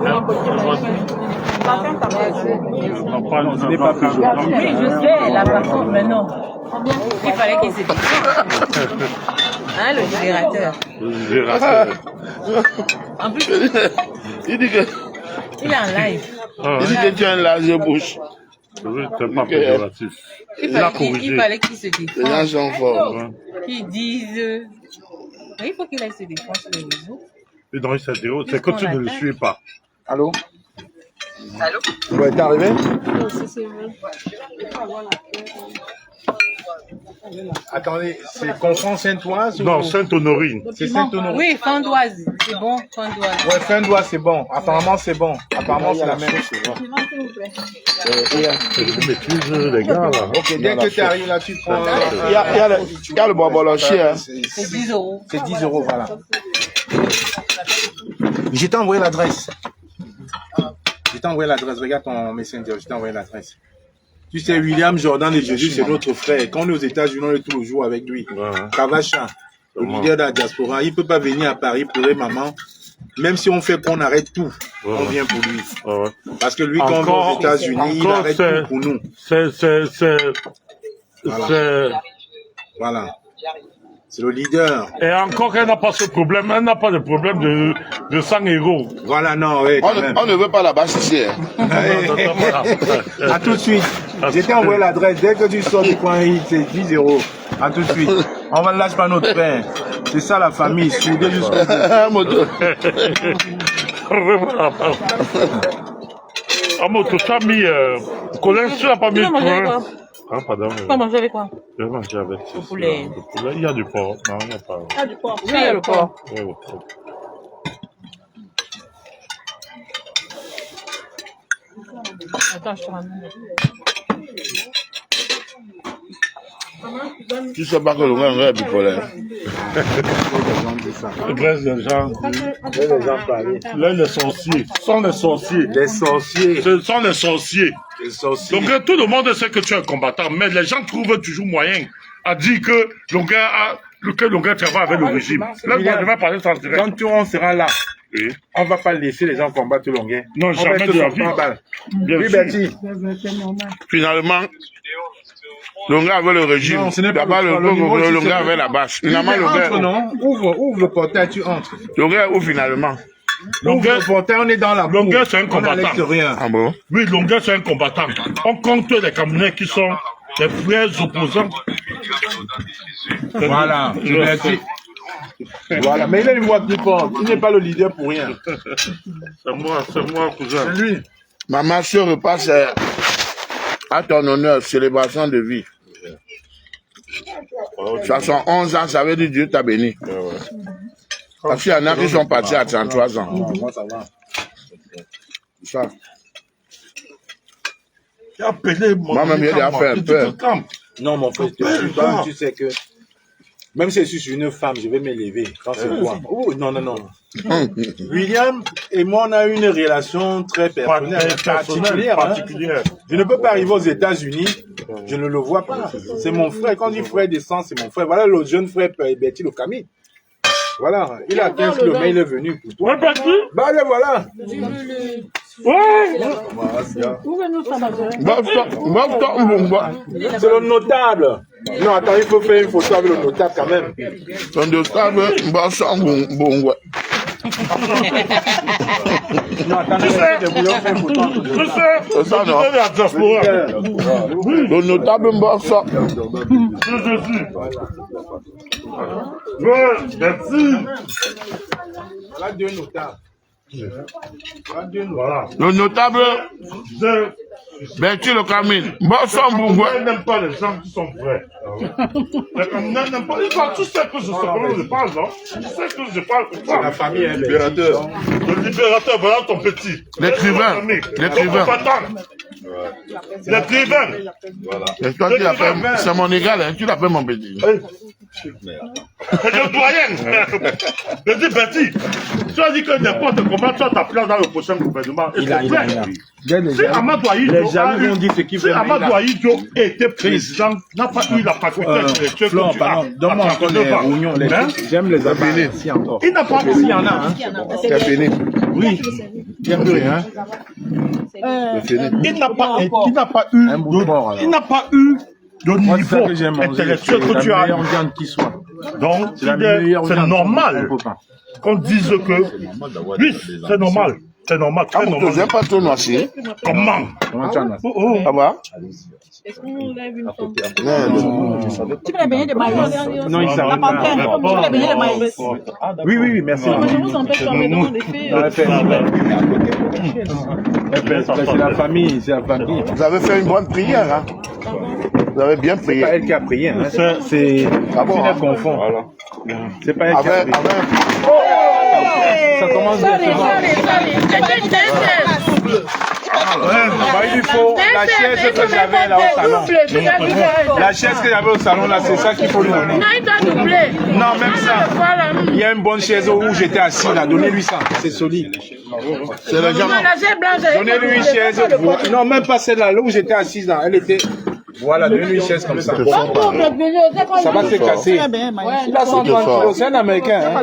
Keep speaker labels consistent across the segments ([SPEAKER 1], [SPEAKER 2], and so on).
[SPEAKER 1] Oui, je sais, la parcours, mais non. Il fallait qu'il se défende. Hein, le libérateur. En plus,
[SPEAKER 2] Il dit que...
[SPEAKER 1] il est en live.
[SPEAKER 2] Il dit que tu as une large bouche.
[SPEAKER 3] C'est pas péjoratif.
[SPEAKER 1] Il fallait qu'il se défende.
[SPEAKER 2] Les gens sont forts.
[SPEAKER 1] Qu'ils disent... Mais il faut qu'il aille se défendre sur les réseaux.
[SPEAKER 3] Et dans cette vidéo, c'est que tu ne le suis pas.
[SPEAKER 4] Allô?
[SPEAKER 1] Allô?
[SPEAKER 4] Ouais, t'es arrivé? Attendez, c'est Confront Sainte-Oise?
[SPEAKER 3] Non, Sainte-Honorine.
[SPEAKER 4] C'est Sainte-Honorine.
[SPEAKER 1] Oui, Fandoise. C'est bon, Fandoise.
[SPEAKER 4] Ouais, Fin-Doigt, c'est bon. Apparemment, c'est bon. Apparemment, c'est la même.
[SPEAKER 3] Je maîtrise les gars là.
[SPEAKER 4] Ok, dès que tu arrives là, tu prends.
[SPEAKER 2] Il y a le bobolochier. Hein.
[SPEAKER 1] C'est 10 euros.
[SPEAKER 4] C'est 10 euros, voilà. Je t'ai envoyé l'adresse. Je t'ai envoyé l'adresse. Regarde ton messenger. Je t'ai envoyé l'adresse. Tu sais, William Jordan de Jésus, c'est notre frère. Quand on est aux États-Unis, on est tous les jours avec lui. Kavacha, le leader de la diaspora, il ne peut pas venir à Paris pleurer maman. Même si on fait qu'on arrête tout, on vient pour lui. Parce que lui, quand on est aux États-Unis, il arrête tout pour nous. Voilà. C'est le leader.
[SPEAKER 3] Et encore qu'elle n'a pas ce problème, elle n'a pas de problème de 100 euros.
[SPEAKER 4] Voilà, non, oui.
[SPEAKER 2] On ne veut pas la bâche ici. Hein.
[SPEAKER 4] À tout de suite. Je t'ai envoyé l'adresse. Dès que tu sors du coin, c'est 10 euros. À tout de suite. On ne lâche pas notre pain. C'est ça la famille. Soudée jusqu'au bout.
[SPEAKER 3] Ah, mon tout ça mis. Colin, tu n'as pas mis de
[SPEAKER 1] quoi?
[SPEAKER 3] Ah, pardon.
[SPEAKER 1] Tu vas manger avec quoi?
[SPEAKER 3] Je vais manger avec
[SPEAKER 1] Le poulet.
[SPEAKER 3] Il y a du porc. Non, il n'y a pas.
[SPEAKER 1] Ah, du porc. Oui, il y a le porc.
[SPEAKER 3] Oui, oui.
[SPEAKER 1] Attends, je te ramène.
[SPEAKER 2] Tu ne sais pas que le gars est bipolaire.
[SPEAKER 3] Le reste des gens. Là, les sorciers. Ce sont les sorciers.
[SPEAKER 4] Les sorciers.
[SPEAKER 3] Ce sont les sorciers.
[SPEAKER 4] Les sorciers.
[SPEAKER 3] Donc, tout le monde sait que tu es un combattant, mais les gens trouvent toujours moyen à dire que le gars travaille avec le régime. Là, je vais parler sans direct.
[SPEAKER 4] Quand on sera là,
[SPEAKER 3] Oui.
[SPEAKER 4] on ne va pas laisser les gens combattre Longuet.
[SPEAKER 3] Non, jamais de la vie. Bien
[SPEAKER 4] Oui,
[SPEAKER 3] sûr.
[SPEAKER 4] Betty.
[SPEAKER 2] Finalement, le gars avait le régime.
[SPEAKER 4] Non, ce n'est pas
[SPEAKER 2] D'abord, le gars avait la bâche. Finalement, le
[SPEAKER 4] Entre,
[SPEAKER 2] gars.
[SPEAKER 4] non? Ouvre le portail, tu entres.
[SPEAKER 2] Le gars où finalement.
[SPEAKER 4] Ouvre le portail, on est dans la cour.
[SPEAKER 3] Longuet, c'est un
[SPEAKER 4] On est à
[SPEAKER 3] combattant.
[SPEAKER 4] l'extérieur.
[SPEAKER 2] Ah bon?
[SPEAKER 3] Oui, Longuet, c'est un combattant. On compte les Camerounais qui sont les frères opposants.
[SPEAKER 4] Voilà, Betty. Voilà, mais il a une voix plus forte. Il n'est pas le leader pour rien.
[SPEAKER 3] C'est moi, cousin.
[SPEAKER 4] C'est lui.
[SPEAKER 2] Maman, ce repas, c'est à ton honneur, célébration de vie. 71 ans, ça veut dire Dieu t'a béni. Parce qu'il y en a qui sont partis à 33 ans.
[SPEAKER 4] Moi, ça va.
[SPEAKER 2] Ça.
[SPEAKER 3] Tu as appelé mon
[SPEAKER 2] Moi-même, il a fait un peu.
[SPEAKER 4] Non, mon frère, tu sais que même si je suis une femme, je vais m'élever quand c'est moi. Oh, non, non, non. William et moi, on a une relation très personnelle, particulière. Hein. Je ne peux pas arriver aux États-Unis, je ne le vois pas. C'est mon frère. Quand je dis frère de sang, c'est mon frère. Voilà le jeune frère Betty Lokami. Voilà, il a 15 km, il est venu pour toi. Bah, allez, voilà. C'est le notable. Non, attends, il faut faire une photo avec le notable quand même.
[SPEAKER 2] Son notable, bon.
[SPEAKER 4] Non, attends, je faire une photo.
[SPEAKER 2] C'est ça, non? Le notable, ça.
[SPEAKER 3] Merci.
[SPEAKER 4] Voilà deux notables.
[SPEAKER 3] Voilà.
[SPEAKER 2] Le notable, Betty le Camille. Bon, ça, bon,
[SPEAKER 3] Je n'aime pas les gens qui sont vrais. Les Camerounais n'aiment pas. Tu sais que je sais comment je parle, non? Tu sais que je parle comme ça.
[SPEAKER 4] La famille est libérateur.
[SPEAKER 3] Le libérateur, voilà ton petit.
[SPEAKER 2] L'écrivain. L'écrivain.
[SPEAKER 3] L'écrivain.
[SPEAKER 2] C'est toi qui l'appelles. C'est mon égal, hein. Tu l'appelles mon petit.
[SPEAKER 3] C'est le doyen. Je dis, Betty, tu as dit que n'importe comment tu as ta place dans le prochain gouvernement.
[SPEAKER 4] Il a.
[SPEAKER 3] Si Amadou Ahidjo était président, n'a pas eu la faculté intellectuelle que tu as.
[SPEAKER 4] Donne-moi encore les réunions. J'aime les abonnés.
[SPEAKER 3] Il n'a pas
[SPEAKER 4] Il y en a.
[SPEAKER 2] C'est fini.
[SPEAKER 4] Oui. Il n'y a plus rien.
[SPEAKER 3] Il n'a pas eu le niveau intellectuel que tu as. Donc, c'est normal qu'on dise que oui, c'est normal. C'est normal, très normal.
[SPEAKER 2] Tu n'aimes pas trop noirci?
[SPEAKER 3] Comment?
[SPEAKER 2] Ah bah?
[SPEAKER 1] Est-ce qu'on lève une femme?
[SPEAKER 5] Tu peux les baigner de maïs.
[SPEAKER 4] Non, il s'arrête.
[SPEAKER 5] Tu peux les baigner de maïs.
[SPEAKER 4] Oui, merci.
[SPEAKER 1] Je vous empêche pas, mais demande des faits.
[SPEAKER 4] C'est la famille,
[SPEAKER 2] Vous avez fait une bonne prière, hein? Vous avez bien prié.
[SPEAKER 4] C'est pas elle qui a prié, hein. C'est elle confond. C'est pas elle qui a prié. Ça commence bien. Il lui faut la chaise que j'avais là au salon. La chaise que j'avais au salon là, c'est ça qu'il faut lui donner.
[SPEAKER 1] Non, il doit doubler.
[SPEAKER 4] Non, même ça. Il y a une bonne chaise où j'étais assis là. Donnez-lui ça. C'est solide.
[SPEAKER 2] C'est le diamant.
[SPEAKER 4] Donnez-lui une chaise. Non, même pas celle-là. Là où j'étais assise là. Elle était. Voilà, donnez-lui une chaise comme ça. Ça va se casser. Il a 130 kilos. C'est un Américain. Hein.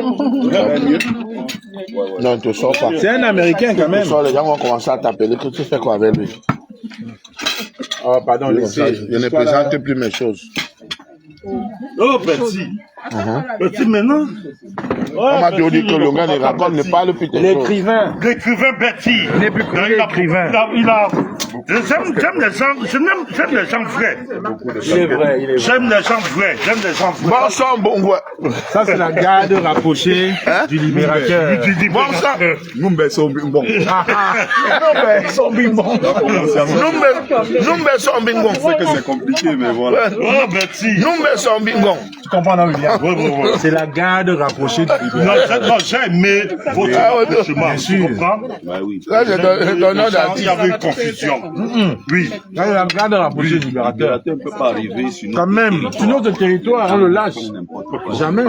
[SPEAKER 2] Non, il ne te sort pas.
[SPEAKER 4] C'est un Américain quand même.
[SPEAKER 2] Les gens vont commencer à t'appeler. Que tu fais quoi avec lui?
[SPEAKER 4] Oh, pardon,
[SPEAKER 2] je ne présente plus mes choses.
[SPEAKER 3] Oh, Betty. Betty, maintenant.
[SPEAKER 2] On m'a dit que le gars ne raconte, ne parle plus de
[SPEAKER 4] l'écrivain.
[SPEAKER 3] L'écrivain Betty.
[SPEAKER 4] Il n'est plus l'écrivain.
[SPEAKER 3] J'aime les gens vrais.
[SPEAKER 4] Il est vrai.
[SPEAKER 3] J'aime les gens vrais.
[SPEAKER 2] Bon sang, bon ouais.
[SPEAKER 4] Ça, c'est la garde rapprochée du libérateur.
[SPEAKER 2] Bon sang.
[SPEAKER 6] Numbe sont bon.
[SPEAKER 2] Numbe sont bimbon. Numbe sont bimbon.
[SPEAKER 6] C'est que c'est compliqué, mais voilà.
[SPEAKER 3] Oh, Betty.
[SPEAKER 2] Numbe sont bimbon.
[SPEAKER 4] Tu comprends, non, William? C'est la garde rapprochée du libérateur.
[SPEAKER 3] Non, j'ai aimé votre rapprochement. Tu comprends?
[SPEAKER 6] Bah oui.
[SPEAKER 2] Là, je donne
[SPEAKER 3] Il y avait une confusion. Oui.
[SPEAKER 4] Là, la garde rapprochée du libérateur.
[SPEAKER 6] On ne peut pas arriver sur
[SPEAKER 4] Quand même, sur notre territoire, on le lâche. Jamais.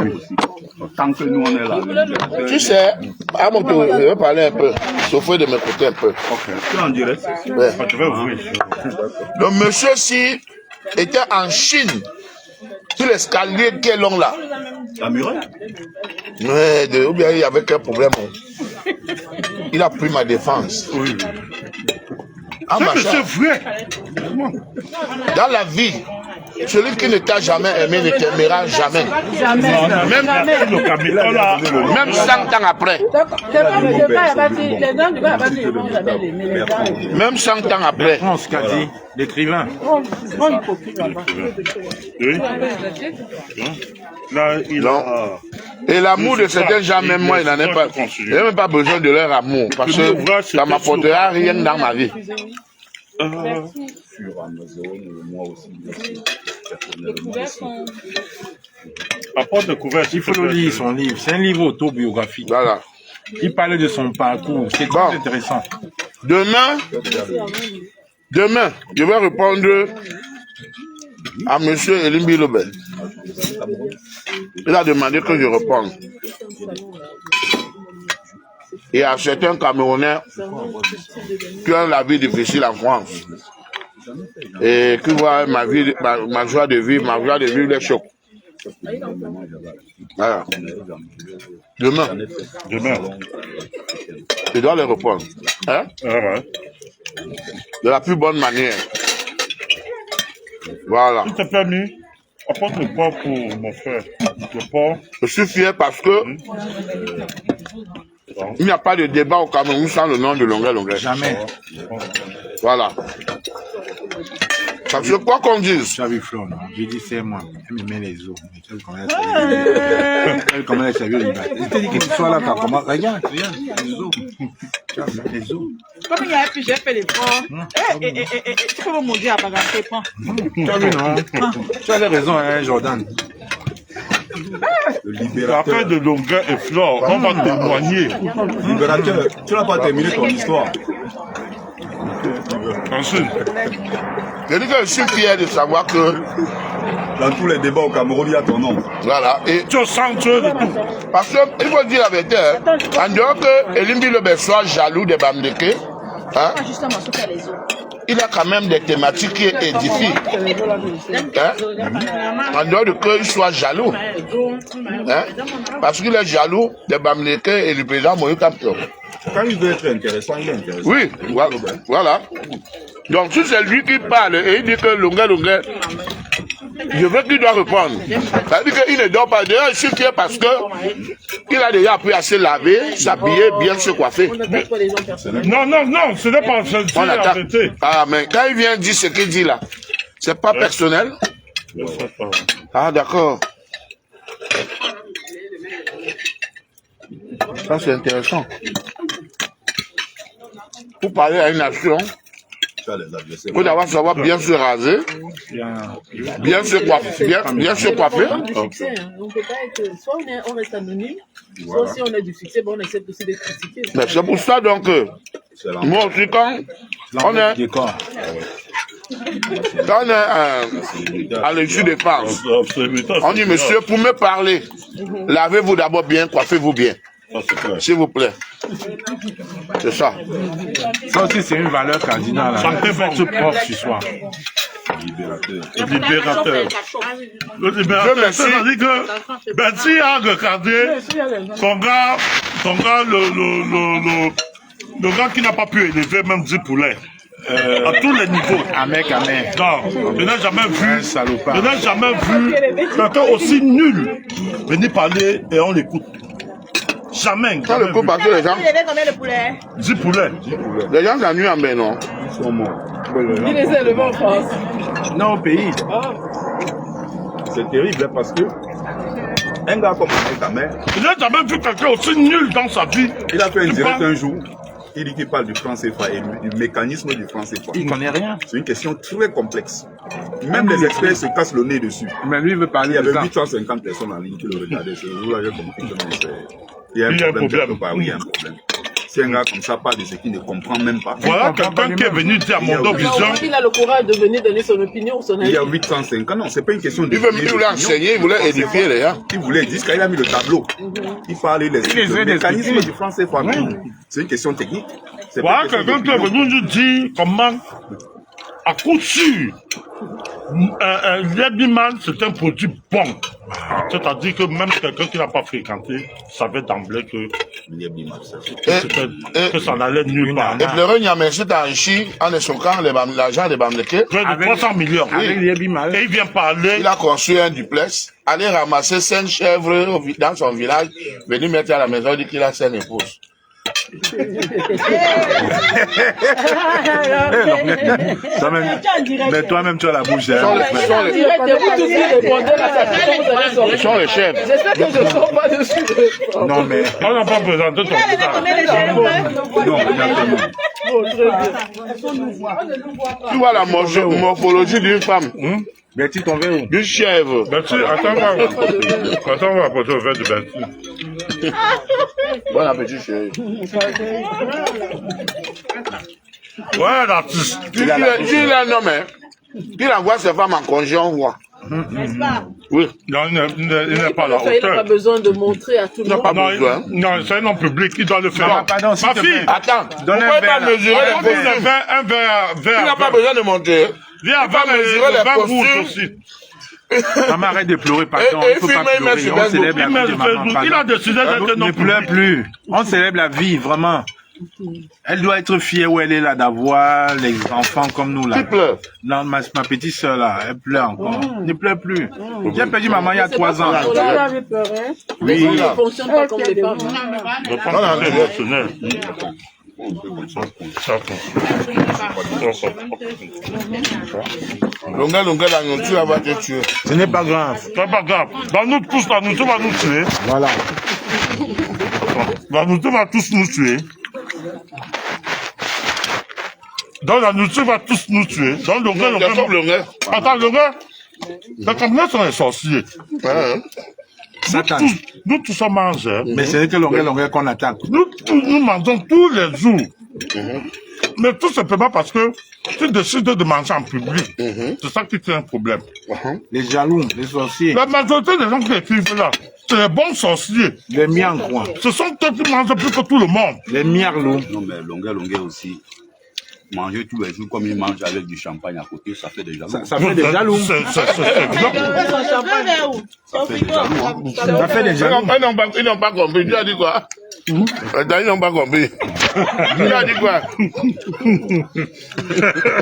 [SPEAKER 6] Tant que nous, on est là.
[SPEAKER 2] Tu sais, à mon tour, je vais parler un peu. Souffrir de mes côtés un peu.
[SPEAKER 6] Tu es en direct?
[SPEAKER 2] Ouais.
[SPEAKER 3] Je vais ouvrir.
[SPEAKER 2] Le monsieur-ci était en Chine, sur l'escalier qui est long là.
[SPEAKER 6] La muraille?
[SPEAKER 2] Ouais, ou bien il y avait quel problème. Il a pris ma défense.
[SPEAKER 3] Oui.
[SPEAKER 2] Ah,
[SPEAKER 3] C'est monsieur vrai.
[SPEAKER 2] dans la vie, celui qui ne t'a jamais aimé ne t'aimera jamais. Même 100 ans après. Même 100 ans après.
[SPEAKER 4] France qu'a dit l'écrivain.
[SPEAKER 3] Oui. Là, il a...
[SPEAKER 2] Et l'amour de certains gens, même moi, il n'en a pas. Il n'a même pas besoin de leur amour. Parce que ça ne m'apportera rien dans ma vie.
[SPEAKER 4] Il faut le lire, son livre. C'est un livre autobiographique.
[SPEAKER 2] Voilà.
[SPEAKER 4] Il parle de son parcours. C'est très intéressant.
[SPEAKER 2] Demain, je vais répondre à M. Elimbi Lobel. Il a demandé que je réponde. Et à certains Camerounais qui ont la vie difficile en France et qui voient ma joie de vivre, les chocs. Voilà. Demain, je dois les répondre. Hein? De la plus bonne manière. Voilà.
[SPEAKER 3] S'il te plaît, ami, apporte le porc pour mon frère. Le porc.
[SPEAKER 2] Je suis fier parce que il n'y a pas de débat au Cameroun sans le nom de Longuet.
[SPEAKER 4] Jamais.
[SPEAKER 2] Voilà. Parce que quoi qu'on dise.
[SPEAKER 4] Tu as vu Flo, non? J'ai dit c'est moi. Elle me met les os. Elle commence à servir le bateau. Je t'ai dit que tu sois là, tu commences. Regarde, les os. Tu as vu les os.
[SPEAKER 5] Comme il y a un peu, j'ai fait les porcs. Tu peux me maudire à bagarrer, prends.
[SPEAKER 4] Tu as vu, non? Tu as raison, hein, Jordan.
[SPEAKER 3] L'affaire de Longuet et Flore, on va témoigner.
[SPEAKER 6] Libérateur, tu n'as pas terminé ton histoire.
[SPEAKER 3] Ensuite.
[SPEAKER 2] Je dis que je suis fier de savoir que
[SPEAKER 6] Dans tous les débats au Cameroun, il y a ton nom.
[SPEAKER 2] Voilà. Et
[SPEAKER 3] Tu es au centre de tout.
[SPEAKER 2] parce qu'il faut dire la vérité, hein, en dehors que Elimbi Lobe soit jaloux des Bamdeke, hein, il a quand même des thématiques qui édifient. Hein? En dehors de qu'il soit jaloux. Hein? Parce qu'il est jaloux des Bamdeke et du président Moïse Kamto.
[SPEAKER 6] Quand il veut être intéressant, il est intéressant.
[SPEAKER 2] Oui, voilà. Donc si c'est lui qui parle et il dit que Longue, je veux qu'il doit répondre. Ça veut dire qu'il ne dort pas. D'ailleurs, je suis fier parce que il a déjà appris à se laver, s'habiller, bien se coiffer.
[SPEAKER 3] Non, ce n'est pas c'est
[SPEAKER 2] On
[SPEAKER 3] la
[SPEAKER 2] attend.
[SPEAKER 3] vérité.
[SPEAKER 2] Ah, mais quand il vient dire ce qu'il dit là, c'est pas personnel. Ah, d'accord. Ça, c'est intéressant. Pour parler à une nation, il faut d'abord savoir bien se raser, bien se coiffer, bien se coiffer.
[SPEAKER 1] On ne peut pas être, soit on reste anonyme, soit si on a du succès, bon, on accepte aussi d'être critiqué.
[SPEAKER 2] Mais c'est pour ça donc que moi aussi quand on est à l'issue des phases, on dit monsieur, pour me parler, lavez-vous d'abord bien, coiffez-vous bien. S'il vous plaît. C'est ça.
[SPEAKER 4] Ça aussi, c'est une valeur cardinale.
[SPEAKER 3] Sentez votre propre ce soir. Libérateur. Le libérateur, c'est-à-dire que Betty a regardé son gars, le gars qui n'a pas pu élever même 10 poulets. À tous les niveaux.
[SPEAKER 4] Amen.
[SPEAKER 3] Non, je n'ai jamais vu quelqu'un aussi nul venir parler et on l'écoute. Jamais.
[SPEAKER 2] Quand le coup parce que les gens.
[SPEAKER 5] Il y avait combien de poulets?
[SPEAKER 3] 10 poulets.
[SPEAKER 2] Les gens s'ennuient en Bénin.
[SPEAKER 1] Il les a élevés en France.
[SPEAKER 4] Non, au pays.
[SPEAKER 6] C'est terrible parce que un gars comme ta mère,
[SPEAKER 3] Je n'ai jamais vu quelqu'un aussi nul dans sa vie.
[SPEAKER 6] il a fait un direct un jour. Il dit qu'il parle du franc CFA et du mécanisme du franc CFA.
[SPEAKER 4] Il connaît rien.
[SPEAKER 6] C'est une question très complexe. Même les experts se cassent le nez dessus.
[SPEAKER 4] Mais lui, il veut
[SPEAKER 6] Il
[SPEAKER 4] parler
[SPEAKER 6] y avait
[SPEAKER 4] de ça.
[SPEAKER 6] 850 personnes en ligne qui le regardaient. Vous l'avez compris. Il y a un
[SPEAKER 3] Il y a un
[SPEAKER 6] problème.
[SPEAKER 3] problème.
[SPEAKER 6] quelque part. Oui, il y a un problème. Si un gars comme ça parle de ce qu'il ne comprend même pas,
[SPEAKER 3] Voilà quelqu'un qui est venu dire à Mondo Vision.
[SPEAKER 1] Il a le courage de venir donner son opinion, son
[SPEAKER 6] il y a
[SPEAKER 1] avis.
[SPEAKER 6] 850. Non, c'est pas une question de.
[SPEAKER 2] Il voulait enseigner, il voulait édifier les gens.
[SPEAKER 6] Il voulait dire qu'il a mis le tableau. Il parlait du mécanisme du franc CFA. C'est une question technique. C'est pas
[SPEAKER 3] Voilà
[SPEAKER 6] une question
[SPEAKER 3] quelqu'un qui est
[SPEAKER 6] d'opinion.
[SPEAKER 3] venu nous dire comment, à coup sûr, l'Ebiman, c'est un produit bon. C'est-à-dire que même quelqu'un qui n'a pas fréquenté savait d'emblée que ça n'allait nulle part.
[SPEAKER 2] Et Pleurer Niamey s'est enrichi en escroquant l'argent des Bamdeke.
[SPEAKER 3] Près de 300 millions.
[SPEAKER 4] Avec l'Ebimal.
[SPEAKER 3] Et il vient parler.
[SPEAKER 2] Il a construit un duplex, aller ramasser 5 chèvres dans son village, venir mettre à la maison, il dit qu'il a 5 épouses.
[SPEAKER 4] Mais toi-même, tu as la bouche.
[SPEAKER 2] Ce sont les-
[SPEAKER 1] Direct, et vous tous qui répondez à sa question, vous allez
[SPEAKER 2] ce
[SPEAKER 1] sortir.
[SPEAKER 2] sont les chèvres.
[SPEAKER 1] J'espère que je ne sors pas dessus.
[SPEAKER 4] Non, mais.
[SPEAKER 3] On n'a pas présenté ton
[SPEAKER 6] Non, exactement.
[SPEAKER 2] Tu vois la morphologie d'une femme,
[SPEAKER 4] Betty, ton verre.
[SPEAKER 2] d'une chèvre.
[SPEAKER 3] Betty, attends, on va apporter au verre de Betty.
[SPEAKER 2] Bon appétit, chérie.
[SPEAKER 3] Ouais, l'artiste.
[SPEAKER 2] Il a un homme, hein. Il envoie ses femmes en congé, on voit. Oui.
[SPEAKER 3] Non, il n'est pas à la
[SPEAKER 1] Il n'a pas
[SPEAKER 3] hauteur.
[SPEAKER 1] besoin de montrer à tout le
[SPEAKER 2] Il n'a pas
[SPEAKER 1] monde.
[SPEAKER 3] Non,
[SPEAKER 2] besoin.
[SPEAKER 3] non, c'est un homme public, il doit le faire.
[SPEAKER 4] Non, pardon, s'il
[SPEAKER 3] Ma
[SPEAKER 4] te
[SPEAKER 3] fille,
[SPEAKER 4] plaît.
[SPEAKER 2] Attends, vous
[SPEAKER 4] Donne
[SPEAKER 2] ne
[SPEAKER 4] un
[SPEAKER 2] pouvez
[SPEAKER 4] verre,
[SPEAKER 2] pas
[SPEAKER 4] là.
[SPEAKER 2] mesurer les
[SPEAKER 3] on dit
[SPEAKER 2] costumes.
[SPEAKER 3] un verre.
[SPEAKER 2] Il n'a pas besoin de monter.
[SPEAKER 3] Viens
[SPEAKER 2] Il va
[SPEAKER 3] avec
[SPEAKER 2] mesurer les
[SPEAKER 3] le verre rouge
[SPEAKER 2] costumes.
[SPEAKER 3] aussi.
[SPEAKER 4] Maman, arrête de pleurer, pardon.
[SPEAKER 2] Et
[SPEAKER 4] Il faut
[SPEAKER 2] filme,
[SPEAKER 4] pas
[SPEAKER 2] il met
[SPEAKER 4] pleurer.
[SPEAKER 2] sur
[SPEAKER 4] On
[SPEAKER 2] Facebook.
[SPEAKER 4] célèbre la
[SPEAKER 3] Il met
[SPEAKER 4] vie de
[SPEAKER 3] sur
[SPEAKER 4] maman.
[SPEAKER 3] Facebook. Il a
[SPEAKER 4] pardon.
[SPEAKER 3] décidé d'être un
[SPEAKER 4] Ne
[SPEAKER 3] homme
[SPEAKER 4] pleure
[SPEAKER 3] public.
[SPEAKER 4] plus. On célèbre la vie, vraiment. Elle doit être fière où elle est là d'avoir les enfants comme nous là.
[SPEAKER 2] Qui pleure?
[SPEAKER 4] Non, ma petite soeur là, elle pleure encore. Ne pleure plus. J'ai perdu maman il y a 3 ans.
[SPEAKER 1] Les hommes
[SPEAKER 2] Oui.
[SPEAKER 1] ne fonctionnent pas comme les femmes.
[SPEAKER 3] Je pense que c'est émotionnel. Ça
[SPEAKER 2] Longue, la nourriture va te tuer.
[SPEAKER 4] Ce n'est pas grave.
[SPEAKER 3] c'est pas grave. Dans nous tous, la nourriture va nous tuer.
[SPEAKER 4] Voilà.
[SPEAKER 3] La nourriture va tous nous tuer. Donc la nourriture va tous nous tuer. Donc
[SPEAKER 2] C'est comme Longue.
[SPEAKER 3] Attends, le gars, les Camerounais sont les sorciers.
[SPEAKER 2] Hein?
[SPEAKER 4] Satan.
[SPEAKER 3] Nous tous on mange. Hein.
[SPEAKER 4] Mais ce n'est que longueur qu'on attaque.
[SPEAKER 3] Nous mangeons tous les jours. Mais tout simplement parce que tu décides de manger en public. C'est ça qui crée un problème.
[SPEAKER 4] Les jaloux, les sorciers.
[SPEAKER 3] La majorité des gens qui écrivent là, c'est les bons sorciers.
[SPEAKER 4] Les miangouins.
[SPEAKER 3] Ce sont eux qui mangent plus que tout le monde.
[SPEAKER 4] Les miarlous.
[SPEAKER 7] Non, mais longueur aussi. Manger tous les jours comme ils mangent avec du champagne à côté, ça fait des jaloux.
[SPEAKER 4] Ça fait des jaloux.
[SPEAKER 3] C'est
[SPEAKER 7] Ça fait des jaloux.
[SPEAKER 4] Ça fait des jaloux.
[SPEAKER 2] Ils n'ont pas compris. Tu as dit quoi? Ils n'ont pas compris. Tu as dit quoi?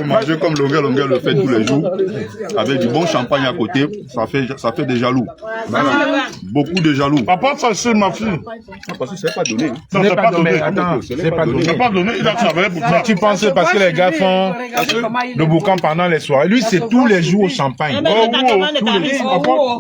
[SPEAKER 6] Manger comme longueur le fait tous les jours, avec du bon champagne à côté, ça fait des jaloux. Beaucoup de jaloux.
[SPEAKER 3] Papa, ça c'est ma fille.
[SPEAKER 6] Parce que c'est pas donné.
[SPEAKER 3] Non, c'est pas donné.
[SPEAKER 4] Attends, c'est pas donné.
[SPEAKER 3] C'est pas donné, il a travaillé pour ça.
[SPEAKER 4] Mais tu penses parce que les gars font le boucan pendant les soirées. Lui, c'est tous les jours au champagne.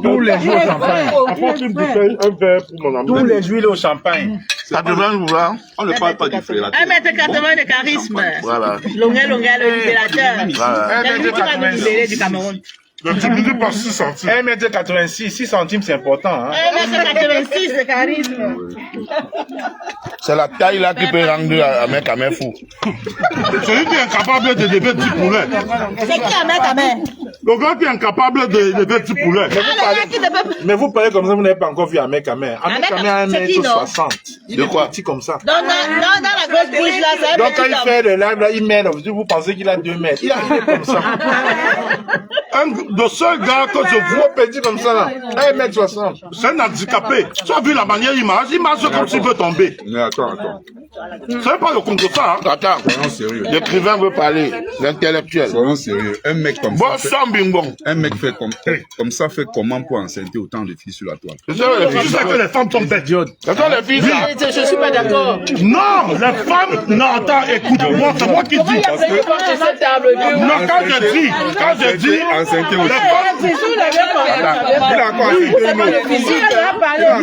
[SPEAKER 4] Tous les jours au champagne.
[SPEAKER 3] Apporte une bouteille, un verre pour mon ami.
[SPEAKER 4] Tous les jours au champagne.
[SPEAKER 2] Ça devient ouvert.
[SPEAKER 6] On ne parle pas du frélateur.
[SPEAKER 1] 1m80 de charisme.
[SPEAKER 2] Voilà.
[SPEAKER 1] Longueur, le libérateur.
[SPEAKER 2] Voilà.
[SPEAKER 1] C'est lui qui va nous libérer du Cameroun.
[SPEAKER 3] Le diminué par 6 centimes.
[SPEAKER 4] 1m86, 6 centimes, c'est important. Hein?
[SPEAKER 1] 1m86 de charisme.
[SPEAKER 2] C'est la taille là qui peut rendre un mec à main fou.
[SPEAKER 3] Celui qui est incapable de lever 10 poulets.
[SPEAKER 1] C'est qui un mec à main?
[SPEAKER 3] Le gars qui est incapable de lever 10 poulets.
[SPEAKER 4] Mais vous parlez comme ça, vous n'avez pas encore vu un mec à main. Un mec à main, 1m60. Il est
[SPEAKER 2] quoi?
[SPEAKER 4] petit comme ça.
[SPEAKER 1] Dans la grosse bouche là, c'est un
[SPEAKER 4] Donc quand
[SPEAKER 1] petit
[SPEAKER 4] il
[SPEAKER 1] homme.
[SPEAKER 4] fait le live là, il mène, vous pensez qu'il a 2 mètres. Il est comme ça.
[SPEAKER 3] Le seul gars que je vois,
[SPEAKER 4] Petit comme ça là, 1m60.
[SPEAKER 3] c'est un handicapé. Tu as vu la manière il marche comme s'il veut tomber.
[SPEAKER 6] Mais attends.
[SPEAKER 3] C'est pas le Congo ça. Hein?
[SPEAKER 2] Attends,
[SPEAKER 6] Soyons sérieux.
[SPEAKER 2] l'écrivain veut parler, l'intellectuel.
[SPEAKER 6] Soyons sérieux. Un mec comme
[SPEAKER 2] Bon,
[SPEAKER 6] ça.
[SPEAKER 2] sans bingbong.
[SPEAKER 6] Un mec fait comme ça fait comment pour enceinter autant de filles sur la toile?
[SPEAKER 2] C'est ça les
[SPEAKER 3] Tu
[SPEAKER 2] filles.
[SPEAKER 3] sais que les femmes sont bêtes.
[SPEAKER 2] C'est ça les filles. ça.
[SPEAKER 1] Je suis pas d'accord.
[SPEAKER 3] Non, les femmes, non, attends, écoute-moi, c'est moi qui dis.
[SPEAKER 1] Non,
[SPEAKER 3] Non, quand je dis,
[SPEAKER 6] Enceinter
[SPEAKER 3] les
[SPEAKER 6] aussi.
[SPEAKER 3] femmes,
[SPEAKER 6] Il a encore enceinté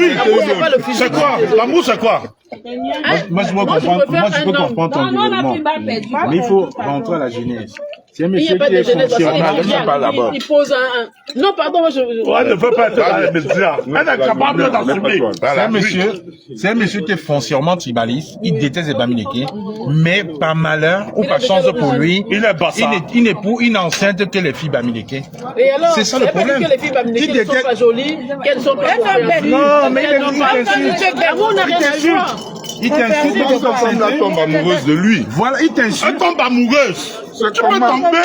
[SPEAKER 6] une autre.
[SPEAKER 3] c'est quoi? L'amour, c'est quoi?
[SPEAKER 4] Moi, je peux comprendre ton développement. Mais il faut rentrer à la jeunesse. C'est un monsieur qui est fonctionnaire.
[SPEAKER 1] Il pose un... Non, pardon, moi je...
[SPEAKER 3] Elle ne veut pas être dans les médias. Elle est capable d'assumer.
[SPEAKER 4] C'est un monsieur qui est foncièrement tribaliste. Il déteste les Bamileke. Mais par malheur ou par chance pour lui,
[SPEAKER 3] Il est bassa.
[SPEAKER 4] il n'enceinte que les filles Bamileke.
[SPEAKER 1] Et alors,
[SPEAKER 4] C'est ça le
[SPEAKER 1] elle veut dire
[SPEAKER 4] problème.
[SPEAKER 1] que les filles bamileke
[SPEAKER 4] Qui
[SPEAKER 1] ne sont
[SPEAKER 4] déteste-
[SPEAKER 1] pas jolies, qu'elles sont pas compréhensibles.
[SPEAKER 4] Non, mais il t'insulte.
[SPEAKER 1] Ah bon, on n'a rien à voir.
[SPEAKER 4] Il t'insulte.
[SPEAKER 6] Cette femme-là tombe amoureuse de lui.
[SPEAKER 4] Voilà, il t'insulte.
[SPEAKER 3] Elle tombe amoureuse. Tu peux tomber.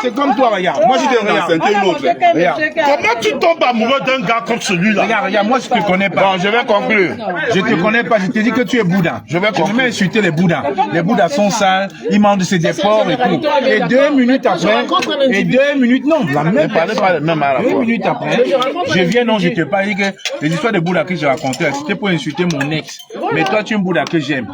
[SPEAKER 4] C'est comme toi, regarde. Moi, je te regarde.
[SPEAKER 6] Enceinter une autre.
[SPEAKER 4] Regarde.
[SPEAKER 3] Comment tu tombes amoureux d'un gars comme celui-là?
[SPEAKER 4] Regarde, moi, je te connais pas.
[SPEAKER 2] Bon, je vais conclure.
[SPEAKER 4] Je te connais pas, je te dis que tu es Bouddha. Je vais jamais insulter les Bouddhas. Les Bouddhas sont sales, ils mangent de porcs et tout. Et 2 minutes après, non, la même
[SPEAKER 2] Parlez pas les mêmes à la
[SPEAKER 4] 2
[SPEAKER 2] fois.
[SPEAKER 4] minutes après, je viens, non, je te parle que les histoires de Bouddha que j'ai racontées, c'était pour insulter mon ex. Mais toi, tu es un Bouddha que j'aime.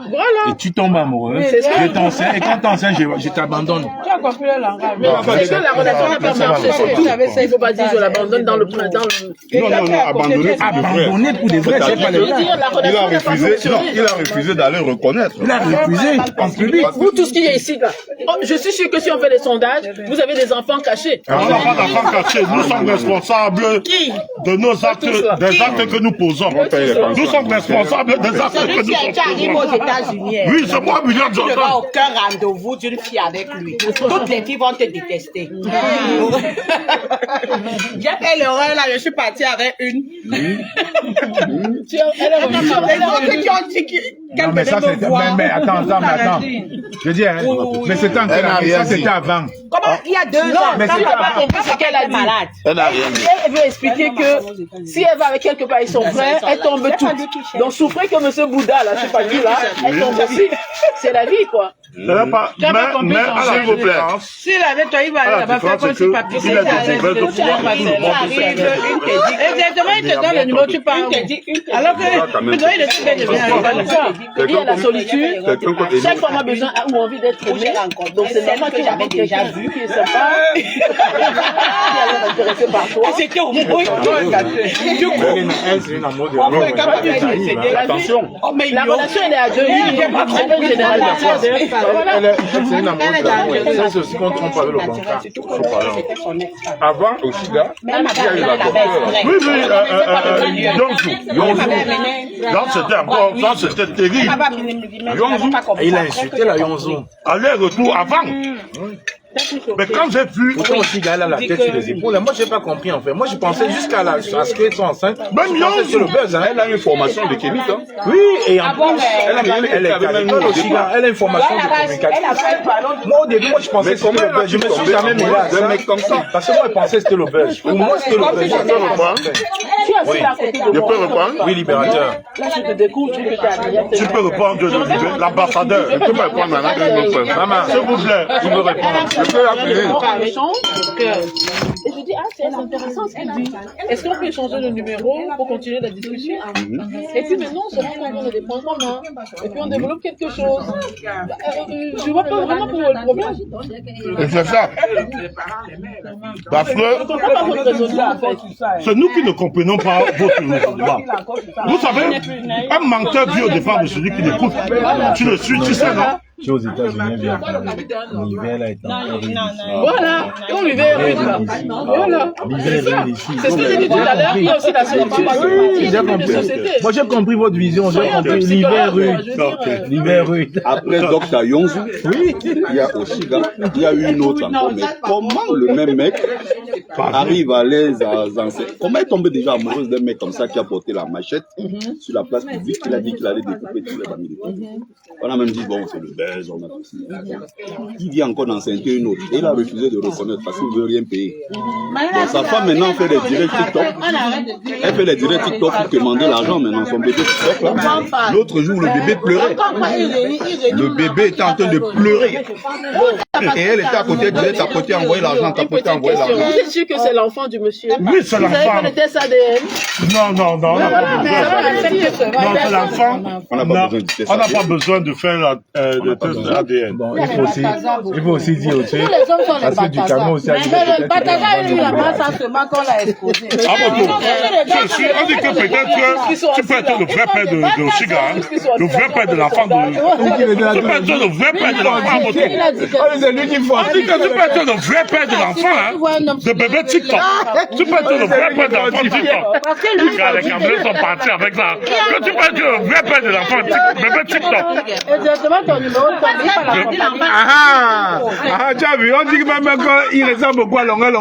[SPEAKER 4] Et tu tombes amoureux, je t'enseigne, et quand t'enseignes, je t'abandonne.
[SPEAKER 1] Tu as compris le langage. Mais c'est que la relation n'a pas marché, c'est tout. Il faut pas dire je l'abandonne dans le...
[SPEAKER 6] Non, abandonner
[SPEAKER 4] Abandonner pour des vrais, c'est pas
[SPEAKER 1] Je
[SPEAKER 4] le
[SPEAKER 1] veux dire, la
[SPEAKER 6] Il a
[SPEAKER 1] relation n'a pas
[SPEAKER 6] refusé, non,
[SPEAKER 1] fonctionné.
[SPEAKER 6] il a refusé d'aller reconnaître.
[SPEAKER 4] Il a refusé en public.
[SPEAKER 1] Vous, tout ce qui est ici, là, je suis sûr que si on fait des sondages, vous avez des enfants cachés.
[SPEAKER 3] On n'a pas d'enfants cachés. Nous sommes responsables de nos actes, des actes que nous posons. Nous sommes responsables des actes que nous
[SPEAKER 8] arrive aux
[SPEAKER 3] posons.
[SPEAKER 8] États-Unis.
[SPEAKER 3] Oui, c'est moi, William
[SPEAKER 8] Tu n'auras
[SPEAKER 3] Johnson.
[SPEAKER 8] aucun rendez-vous d'une fille avec lui. Toutes les filles vont te détester. J'ai fait l'erreur là, je suis partie avec une.
[SPEAKER 4] Non, mais ça, c'était, mais attends. Je veux dire, mais c'était en quelle année? Ça, c'était avant.
[SPEAKER 8] Comment il y a 2 ans?
[SPEAKER 4] mais
[SPEAKER 8] quand
[SPEAKER 4] c'est
[SPEAKER 8] papa
[SPEAKER 4] pas-
[SPEAKER 8] compris ce qu'elle a malade.
[SPEAKER 2] Elle n'a rien dit.
[SPEAKER 1] Elle veut expliquer que si elle va avec quelque part avec son frère, elle tombe toute. Donc souffrez que monsieur Bouddha, là, je sais pas qui, là, elle tombe aussi. C'est la vie, quoi.
[SPEAKER 3] Mais à la
[SPEAKER 2] S'il vous plaît.
[SPEAKER 3] différence,
[SPEAKER 5] S'il avait toi, il va aller là-bas faire comme si papier.
[SPEAKER 3] il est découvert de pouvoir tout le monde.
[SPEAKER 5] Exactement, il te donne le numéro, tu parles. Alors que, tu dois le truc de bien.
[SPEAKER 1] Il y a la solitude.
[SPEAKER 6] Quelqu'un quand
[SPEAKER 1] Chaque femme a besoin ou envie d'être aimée. Donc c'est normal que j'avais déjà vu qui est sympa. Qui est intéressé par toi.
[SPEAKER 8] C'était au moins.
[SPEAKER 4] Attention.
[SPEAKER 1] La relation elle est à deux. Il n'y a pas de généralisation.
[SPEAKER 4] c'est une amoureuse de l'amour. Ça, c'est aussi qu'on trompe avec le bancaire.
[SPEAKER 3] Avant, au Chiga, il y a eu la donc c'était encore, ça c'était terrible.
[SPEAKER 4] Il a insulté la Yonzou.
[SPEAKER 3] Aller-retour avant. Mais quand j'ai vu...
[SPEAKER 4] Pourquoi aussi elle a la tête sur les épaules? Moi, j'ai pas compris en fait. Moi, je pensais jusqu'à ce qu'elles sont enceintes.
[SPEAKER 3] Même
[SPEAKER 4] c'est le buzz. Hein.
[SPEAKER 7] Elle a une formation de chimique. Hein.
[SPEAKER 4] Oui, et en plus, elle a une formation de communication. Moi, au début, je pensais que c'était le buzz. Je me suis jamais mêlé à ça.
[SPEAKER 7] Mec comme ça.
[SPEAKER 4] Parce que moi, je pensais que c'était le buzz. Pour moi, c'était le buzz.
[SPEAKER 2] Je peux reprendre?
[SPEAKER 4] Oui, libérateur.
[SPEAKER 1] Là, je te découvre que tu es arrière.
[SPEAKER 3] Tu peux reprendre l'ambassadeur.
[SPEAKER 2] Je peux pas reprendre maintenant.
[SPEAKER 3] Maman, s'il vous plaît, il veut répondre.
[SPEAKER 2] Je peux appeler.
[SPEAKER 1] Et je dis, c'est intéressant ce qu'elle dit. Est-ce qu'on peut changer le numéro pour continuer la discussion? Et puis maintenant, on se rend compte qu'on a des points communs. Et puis on développe quelque chose. Je vois pas vraiment pour le problème.
[SPEAKER 2] Et c'est ça. Parce que
[SPEAKER 3] c'est nous qui ne comprenons pas votre raisonnement. Vous savez, un menteur dit au départ de celui qui l'écoute. Tu le suis, tu sais, non?
[SPEAKER 4] Je suis aux États-Unis, bien l'hiver là est encore
[SPEAKER 1] Voilà, on l'hiver est là. Voilà. C'est ce que j'ai dit tout à l'heure. Il y a aussi la solitude.
[SPEAKER 4] Oui, j'ai compris. Moi, j'ai compris votre vision. J'ai compris l'hiver rude. L'hiver rude.
[SPEAKER 7] Après Dr Yonzou, oui, il y a aussi il y a eu une autre encore. Mais comment le même mec arrive à les comment est tombé déjà amoureuse d'un mec comme ça qui a porté la machette sur la place publique? Il a dit qu'il allait découper tous les familles. On a même dit, bon, c'est le buzz, on a tout ça. Il vient encore d'enceintrer une autre. Et il a refusé de reconnaître parce qu'il ne veut rien payer. Donc sa femme maintenant fait des directs TikTok. Elle fait les directs TikTok pour demander l'argent maintenant. Son bébé TikTok là. L'autre jour, le bébé pleurait. Le bébé était en train de pleurer. Et elle était à côté, elle disait tapoter, envoyer l'argent, tapoter, envoyer l'argent.
[SPEAKER 1] Vous êtes sûr que c'est l'enfant du monsieur?
[SPEAKER 3] Oui, c'est l'enfant.
[SPEAKER 1] Vous avez fait le test ADN?
[SPEAKER 3] Non, on n'a pas besoin. Non, c'est l'enfant. On n'a pas besoin de faire le test ADN.
[SPEAKER 4] Bon, il faut aussi dire aussi.
[SPEAKER 5] Tous les hommes sont les
[SPEAKER 4] Parce que du Cameroun aussi.
[SPEAKER 5] Mais le Bataga, il a pas ça seulement qu'on l'a exposé.
[SPEAKER 3] On dit que peut-être que tu peux être le vrai père de Oshiga, le vrai père de l'enfant de... Tu peux être le vrai père de l'enfant, on dit que tu peux être le vrai père de l'enfant, de bébé TikTok. Tu peux être le vrai père de l'enfant TikTok. Regarde, les Camerounais sont partis avec ça. Que tu peux être le vrai père de l'enfant bébé TikTok.
[SPEAKER 1] Exactement ton numéro de téléphone.
[SPEAKER 4] Tu as vu, on dit que même quand il ressemble beaucoup à longueur.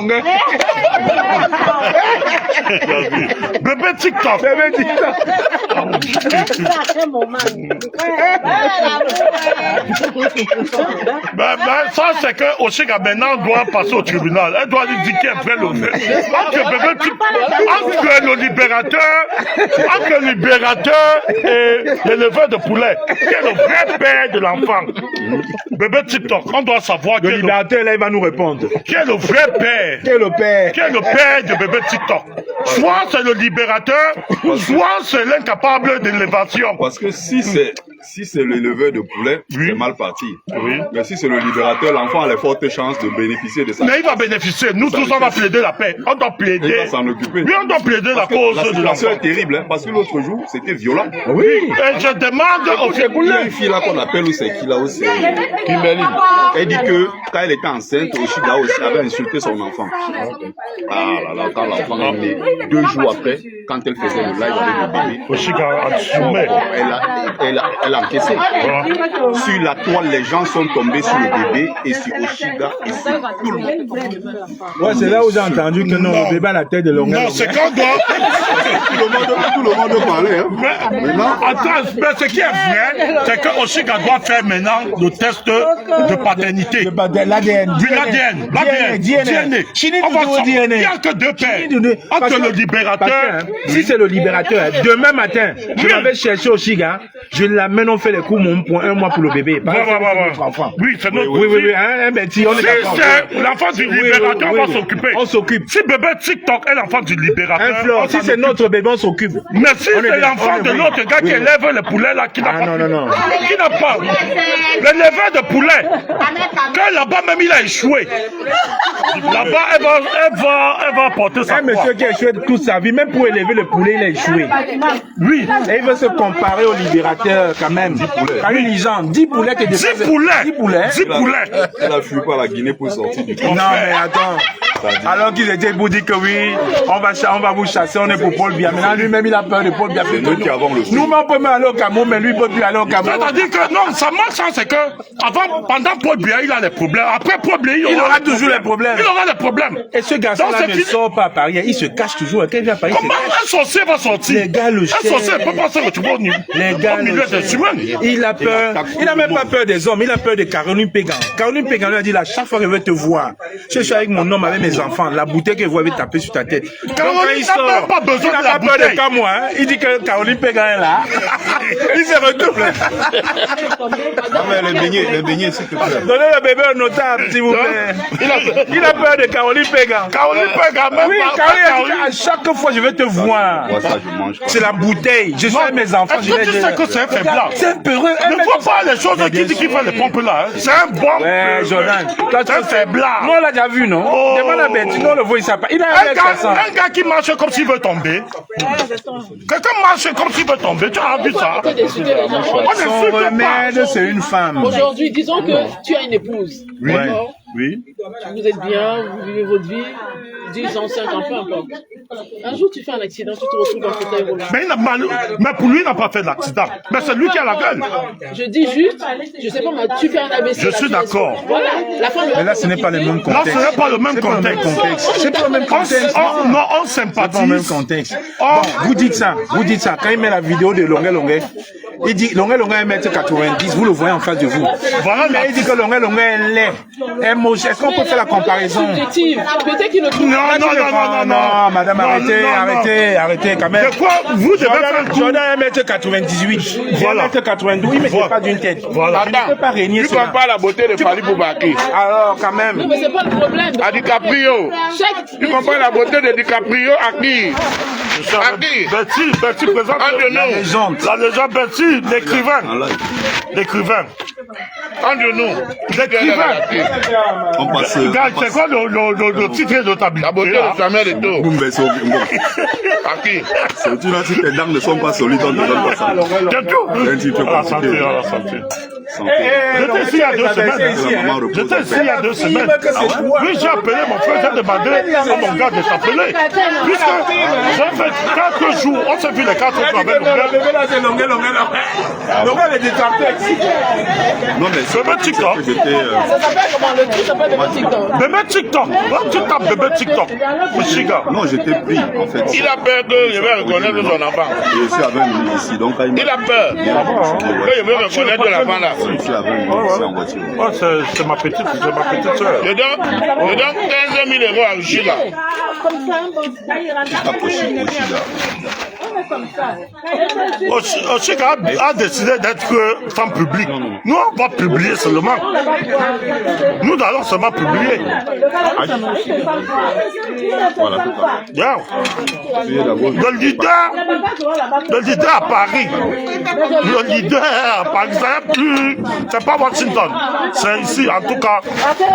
[SPEAKER 3] Bébé TikTok.
[SPEAKER 4] Bébé TikTok.
[SPEAKER 3] Ça, c'est que Oshiga maintenant doit passer au tribunal. Elle doit lui dire qu'elle fait le vrai. Entre le libérateur et l'éleveur de poulet, qui est le vrai père de l'enfant. Bébé TikTok, on doit savoir
[SPEAKER 4] le libérateur, là, il va nous répondre.
[SPEAKER 3] Qui est le vrai père?
[SPEAKER 4] Qui est le père?
[SPEAKER 3] Qui est le père de bébé TikTok? Soit c'est le libérateur, soit c'est l'incapable d'élévation.
[SPEAKER 6] Parce que si c'est l'éleveur de poulet, c'est mal parti.
[SPEAKER 3] Oui.
[SPEAKER 6] Mais si c'est le libérateur, l'enfant a les fortes chances de bénéficier de ça.
[SPEAKER 3] Mais il va bénéficier. Nous tous, on va plaider la paix. On doit plaider.
[SPEAKER 6] Il va s'en occuper.
[SPEAKER 3] Oui, on doit plaider la cause de l'enfant.
[SPEAKER 6] C'est terrible, hein, parce que l'autre jour, c'était violent.
[SPEAKER 3] Oui. Et je demande au
[SPEAKER 6] il y a une fille là qu'on appelle, où c'est qui là aussi, Kimberly. Elle dit que quand elle était enceinte, Oshiga aussi avait insulté son enfant. Ah là là, quand l'enfant est né, 2 jours après, quand elle faisait le live avec le bébé,
[SPEAKER 3] Oshiga a assumé.
[SPEAKER 6] Elle a encaissé. Sur la toile, les gens sont tombés sur le bébé et sur Oshiga et sur tout le monde.
[SPEAKER 4] Ouais, c'est là où j'ai entendu que non, le bébé a la tête de longueur.
[SPEAKER 3] Non, c'est quand doit...
[SPEAKER 6] Tout le monde parlait. Hein.
[SPEAKER 3] Attends, mais ce qui est vrai, c'est que Oshiga doit faire maintenant le test de paternité.
[SPEAKER 4] L'ADN.
[SPEAKER 3] Oui, l'ADN. DNA. On va savoir. Il n'y a que 2 pères. Entre le libérateur.
[SPEAKER 4] Si c'est le libérateur, demain matin, je l'avais cherché Oshiga, je l'amène, on fait les coups pour 1 mois pour le bébé.
[SPEAKER 3] Oui, c'est notre.
[SPEAKER 4] Oui, hein, ben, si on est d'accord.
[SPEAKER 3] C'est l'enfant du libérateur, on va s'occuper.
[SPEAKER 4] On s'occupe.
[SPEAKER 3] Si bébé TikTok est l'enfant du libérateur.
[SPEAKER 4] Si c'est notre bébé, on s'occupe.
[SPEAKER 3] Mais si c'est l'enfant de l'autre gars qui élève les poulets là, qui n'a pas.
[SPEAKER 4] Non.
[SPEAKER 3] Qui n'a pas. L'éleveur de poulets. Que là-bas même il a échoué. Là-bas, elle va porter sa
[SPEAKER 4] croix. Un monsieur qui a échoué toute sa vie, même pour élever le poulet, il a échoué.
[SPEAKER 3] Oui.
[SPEAKER 4] Et il veut se comparer au libérateur. acteur, quand même. Quand une légende, 10 poulets que
[SPEAKER 3] 10 poulets.
[SPEAKER 4] 10 poulets.
[SPEAKER 3] 10 poulets.
[SPEAKER 7] Elle a fui par la Guinée pour sortir du camp.
[SPEAKER 4] Non, mais attends. Alors qu'ils étaient pour dire que oui, on va vous chasser, on est pour Paul Biya. Maintenant, lui-même, il a peur de Paul Biya.
[SPEAKER 7] C'est nous qui avons le
[SPEAKER 4] Nous, on peut même aller au Cameroun, mais lui, il ne peut plus aller au Cameroun.
[SPEAKER 3] C'est-à-dire que non, ça marche, hein, c'est que pendant Paul Biya, il a des problèmes. Après Paul Biya,
[SPEAKER 4] il aura toujours les problèmes.
[SPEAKER 3] Il aura des problèmes.
[SPEAKER 4] Et ce garçon-là ne sort pas à Paris, il se cache toujours. Quand il vient à Paris,
[SPEAKER 3] comment un sorcier va sortir?
[SPEAKER 4] Les gars le
[SPEAKER 3] un sorcier ne peut pas se retrouver au milieu des humains.
[SPEAKER 4] Il a peur. Il n'a même pas peur des hommes, il a peur de Caroline Pégan. Caroline Pégan lui a dit, là, chaque fois que je vais te voir, je suis avec mon homme, avec mes enfants, la bouteille que vous avez tapée sur ta tête.
[SPEAKER 3] Caroline n'a même pas besoin de la bouteille.
[SPEAKER 4] Il n'a pas peur de moi, hein. Il dit que Caroline Pégan est là. Il se retourne.
[SPEAKER 7] Les beignets, s'il te plaît.
[SPEAKER 4] Donnez le bébé au notable, s'il vous plaît. Il a peur de Caroline Pégan.
[SPEAKER 3] Caroline Pégan, même
[SPEAKER 4] oui, Caroline, à chaque fois je vais te voir.
[SPEAKER 7] Moi, ça, je mange.
[SPEAKER 4] C'est la bouteille. Je suis avec mes enfants.
[SPEAKER 3] Est-ce que tu sais que c'est un faiblard?
[SPEAKER 4] C'est un peureux.
[SPEAKER 3] Ne vois pas les choses qui dit qu'il fait les pompes là. Hein. C'est un bon.
[SPEAKER 4] Ouais, Jordan.
[SPEAKER 3] C'est un faiblard.
[SPEAKER 4] Nous, on l'a déjà vu, non?
[SPEAKER 3] Oh.
[SPEAKER 4] Demande à Betty, nous, on le voit, il s'appelle. Il a
[SPEAKER 3] un gars qui marche comme s'il veut tomber. Quelqu'un marche comme s'il veut tomber. Tu as vu ça?
[SPEAKER 4] Son remède, c'est une femme.
[SPEAKER 1] Aujourd'hui, disons que tu as une épouse.
[SPEAKER 4] Oui.
[SPEAKER 1] D'accord?
[SPEAKER 4] Oui.
[SPEAKER 1] Vous êtes bien, vous vivez votre vie, 10 ans, 5 ans, peu importe. Un jour, tu fais un accident, tu te retrouves dans le fauteuil roulant.
[SPEAKER 3] Mais pour lui, il n'a pas fait d'accident. Mais c'est lui qui a la gueule.
[SPEAKER 1] Je dis juste, je sais pas, mais tu fais un ABC.
[SPEAKER 3] Je suis d'accord.
[SPEAKER 1] Voilà. La femme,
[SPEAKER 4] mais là, ce n'est pas le même contexte.
[SPEAKER 3] Là, ce n'est pas le même contexte.
[SPEAKER 4] C'est pas le même contexte.
[SPEAKER 3] Non, on sympathise.
[SPEAKER 4] C'est pas le même contexte. Bon, vous dites ça. Quand il met la vidéo de Longuet Longuet, il dit Longuet Longuet est 1m90, vous le voyez en face de vous.
[SPEAKER 3] Voilà,
[SPEAKER 4] mais il dit que Longuet Longuet est laid. Est-ce qu'on peut faire la comparaison?
[SPEAKER 1] Peut-être qu'il le trouve.
[SPEAKER 4] Non, madame, arrêtez quand même.
[SPEAKER 3] De quoi vous devez faire
[SPEAKER 4] Jordan 1m98.
[SPEAKER 3] Voilà.
[SPEAKER 4] 1m92, il ne met pas d'une tête.
[SPEAKER 3] Voilà.
[SPEAKER 4] Il ne peut pas régner
[SPEAKER 2] Tu
[SPEAKER 4] cela.
[SPEAKER 2] comprends pas la beauté de Fali Boubaki.
[SPEAKER 4] Alors, quand même.
[SPEAKER 1] Non, mais c'est pas le problème.
[SPEAKER 2] À DiCaprio. Tu comprends la beauté de DiCaprio à qui? À qui?
[SPEAKER 3] Betty présente
[SPEAKER 2] la légende.
[SPEAKER 3] La légende Betty, l'écrivain. L'écrivain.
[SPEAKER 2] Entre nous.
[SPEAKER 3] L'écrivain.
[SPEAKER 7] On passe.
[SPEAKER 3] C'est quoi le titre de ta Bible?
[SPEAKER 2] La beauté de Samuel Eto'o. À qui?
[SPEAKER 7] Surtout là, si tes dents ne sont pas solides, on ne donne pas ça.
[SPEAKER 3] C'est tout. À la santé, à la santé. J'étais ici il y a 2 semaines. J'étais ici il y a 2 semaines. Oui, j'ai appelé mon frère, j'ai demandé à mon gars de t'appeler. Puisque j'ai fait 4 jours, on s'est vu les 4 jours avec mon gars.
[SPEAKER 7] Non, mais c'est
[SPEAKER 3] Bébé TikTok.
[SPEAKER 1] Ça s'appelle comment? Le truc s'appelle Bébé TikTok.
[SPEAKER 3] Bébé TikTok. Tu tapes Bébé TikTok. Chiga.
[SPEAKER 7] non, j'étais pris, en fait.
[SPEAKER 2] Il a peur que je vais reconnaître son enfant.
[SPEAKER 7] Je suis avec lui ici, donc quand
[SPEAKER 2] Il a peur que je vais reconnaître l'enfant là.
[SPEAKER 7] je suis avec lui ici en voiture.
[SPEAKER 3] Oh, c'est ma petite soeur.
[SPEAKER 2] Je donne 15 000 euros à Uchiga.
[SPEAKER 3] Chiga a décidé d'être femme publique. Nous, on va publier seulement. Nous allons seulement publier.
[SPEAKER 7] Voilà, c'est ça.
[SPEAKER 3] Yeah. Le leader à Paris. Le leader à Paris, c'est pas Washington. C'est ici, en tout cas,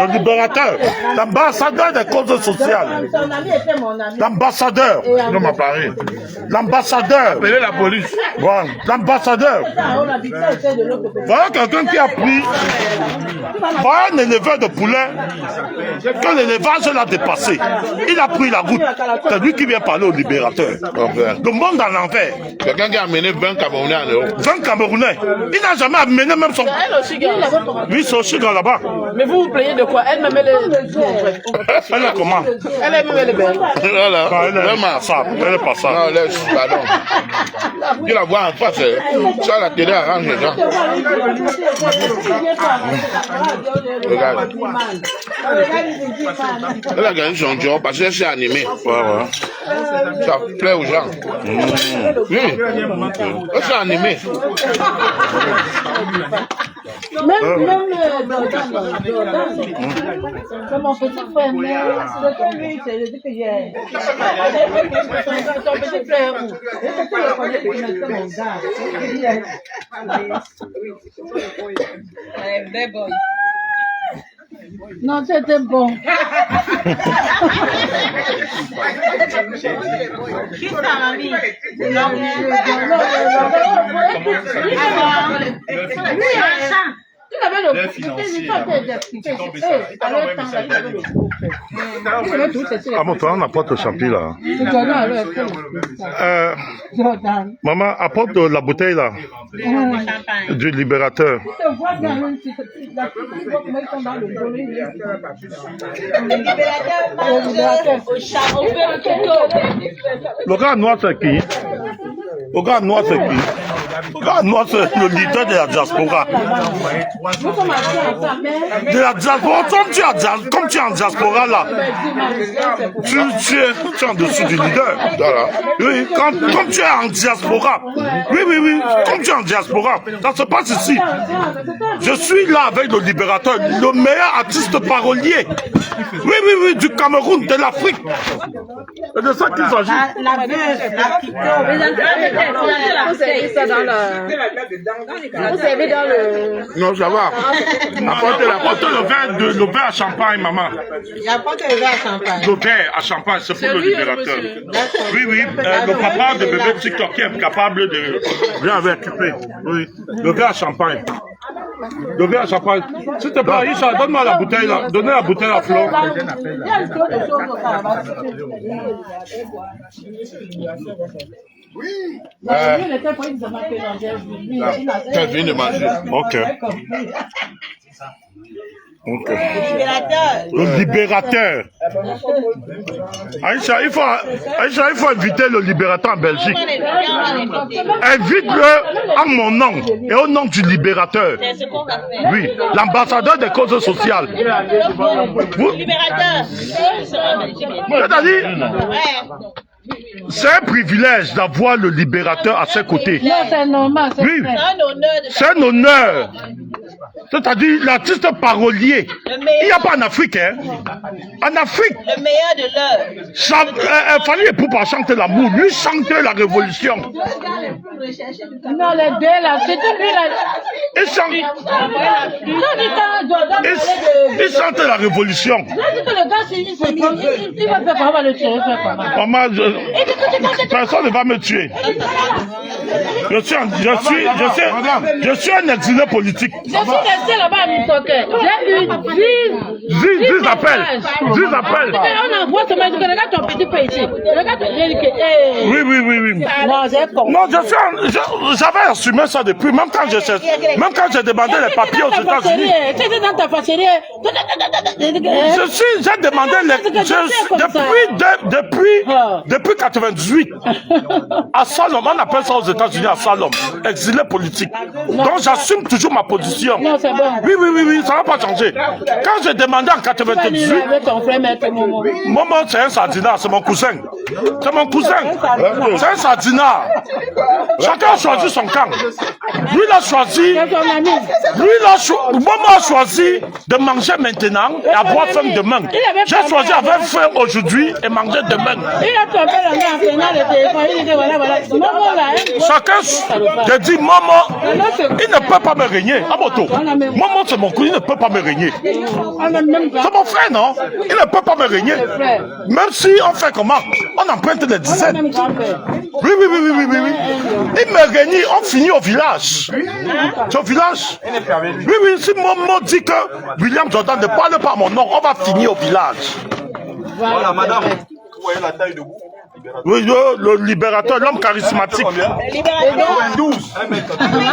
[SPEAKER 3] le libérateur. L'ambassadeur des causes sociales. L'ambassadeur.
[SPEAKER 2] Non, à Paris.
[SPEAKER 3] L'ambassadeur.
[SPEAKER 2] Appelez la police.
[SPEAKER 3] Voilà. L'ambassadeur. Voilà quelqu'un qui a pris. Voilà un éleveur de poulet. Que l'élevage l'a dépassé. Il a pris la route. C'est lui qui vient parler au libérateur. Le monde à l'envers.
[SPEAKER 2] Quelqu'un qui a amené 20 Camerounais en Europe.
[SPEAKER 3] 20 Camerounais. Il n'a jamais amené même son.
[SPEAKER 1] Elle aussi, là-bas.
[SPEAKER 3] Oui, c'est aussi là-bas.
[SPEAKER 1] Mais vous vous plaignez de quoi? Elle-même, elle est.
[SPEAKER 3] Elle est comment?
[SPEAKER 1] Elle-même, elle est belle.
[SPEAKER 2] Voilà.
[SPEAKER 3] Non, elle est pas ça. Elle est pas ça.
[SPEAKER 2] Non, laisse, pardon. Tu la vois en face, ça la télé arrange les gens. Regarde. Elle a gagné son job parce qu'elle s'est animée. Ça plaît aux gens. Oui. Elle s'est animée.
[SPEAKER 9] Même c'est mon petit frère, mais c'est lui, c'est le dit que j'ai. Ton petit frère où? Je le connais depuis maintenant mon gars. Non, c'était bon.
[SPEAKER 5] Qui ça, mamie?
[SPEAKER 9] Tu avais le financier.
[SPEAKER 3] Ah bon, toi, on apporte le champi là. Maman, apporte la bouteille là. Du libérateur. Le gars noir c'est qui? Le gars noir c'est qui? Le gars noir c'est le leader de la diaspora. De la diaspora, comme tu es en diaspora là, tu es en dessous du leader. Voilà. Oui, comme tu es en diaspora, oui, comme tu es en diaspora, ça se passe ici. Je suis là avec le libérateur, le meilleur artiste parolier. Oui, du Cameroun, de l'Afrique. C'est de ça qu'il s'agit.
[SPEAKER 9] Vous savez dans le...
[SPEAKER 3] Non, ça va. Apporte le vin à champagne, maman.
[SPEAKER 5] J'apporte le verre à champagne.
[SPEAKER 3] Le verre à champagne, c'est pour le libérateur. Oui, le papa de bébé TikTok qui est capable de bien récupérer. Oui, le verre à champagne. Le verre à champagne. S'il te plaît, Aïcha, donne-moi la bouteille là. Donnez la bouteille à Flo.
[SPEAKER 2] Oui.
[SPEAKER 3] T'as vu de manger. Ok. Le libérateur. Aïcha, il faut inviter le libérateur en Belgique. Invite-le en mon nom et au nom du libérateur. Oui, l'ambassadeur des causes sociales.
[SPEAKER 5] Libérateur.
[SPEAKER 3] C'est-à-dire, c'est un privilège d'avoir le libérateur à ses côtés.
[SPEAKER 9] Non, c'est normal.
[SPEAKER 3] Oui, c'est un honneur. C'est-à-dire l'artiste parolier. Il n'y a pas en Afrique, hein. En Afrique.
[SPEAKER 5] Le meilleur de l'heure.
[SPEAKER 3] Fanny Epoupa chante l'amour, lui chante la révolution.
[SPEAKER 9] Non, les deux là, c'est tout lui là.
[SPEAKER 3] Il chante la révolution.
[SPEAKER 9] Il va faire comment, le tirer, faire comment.
[SPEAKER 3] Maman, personne ne va me tuer. Je suis un exilé politique.
[SPEAKER 9] Je suis resté là-bas à Mintoke. J'ai eu 10
[SPEAKER 3] appels.
[SPEAKER 9] On envoie seulement, regarde ton petit peu ici. Regarde,
[SPEAKER 3] Oui. Non, j'avais assumé ça depuis, même quand j'ai demandé les papiers aux États-Unis.
[SPEAKER 9] C'était dans ta facerie.
[SPEAKER 3] J'ai demandé depuis 98 à Salom, on appelle ça aux États-Unis à Salom, exilé politique. Donc j'assume toujours ma position.
[SPEAKER 9] Non, c'est bon.
[SPEAKER 3] Oui, ça va pas changer. Quand j'ai demandé en 98, Momo, c'est un sardinat, c'est mon cousin. C'est un sardinat. Chacun a choisi son camp. Lui, il a choisi. Momo a choisi de manger maintenant et avoir faim demain. J'ai choisi avoir faim aujourd'hui et manger demain. Chacun te dit Momo, il ne peut pas me régner. Aboto, Momo c'est mon cousin, il ne peut pas me régner. C'est mon frère, non? Il ne peut pas me régner. Même si on fait comment? On emprunte des dizaines. Oui. Il me régnie, on finit au village. C'est au village? Oui, si Momo dit que William Jordan ne parle pas mon nom, on va finir au village.
[SPEAKER 7] Voilà, madame. Vous voyez la taille de vous?
[SPEAKER 3] Oui, le libérateur, l'homme charismatique.
[SPEAKER 5] Le libérateur.
[SPEAKER 7] 92.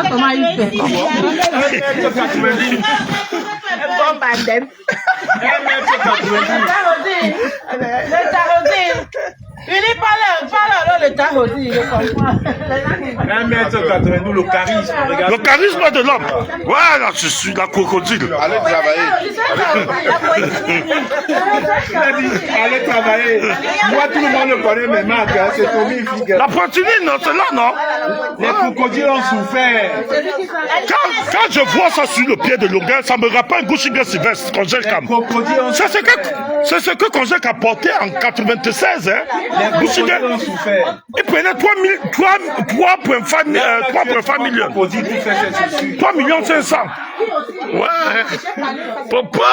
[SPEAKER 9] Comment il fait? Il parle alors le tarodi, il comprend.
[SPEAKER 4] 1m92, le charisme.
[SPEAKER 3] Le charisme de l'homme. Voilà, je suis la crocodile.
[SPEAKER 2] Allez
[SPEAKER 4] travailler. Moi, tout le monde le connaît, mais Marc, c'est Tommy Figuel.
[SPEAKER 3] La poitrine, non, c'est là, non?
[SPEAKER 4] Les crocodiles ont souffert.
[SPEAKER 3] Quand je vois ça sur le pied de Longueur, ça me rappelle Gouchiga Sylvestre, Congèle Cam. C'est ce que Congèle a porté en 96, hein? Gouchiga, il prenait 3,5 millions. 3 millions 500. Ouais. Popo.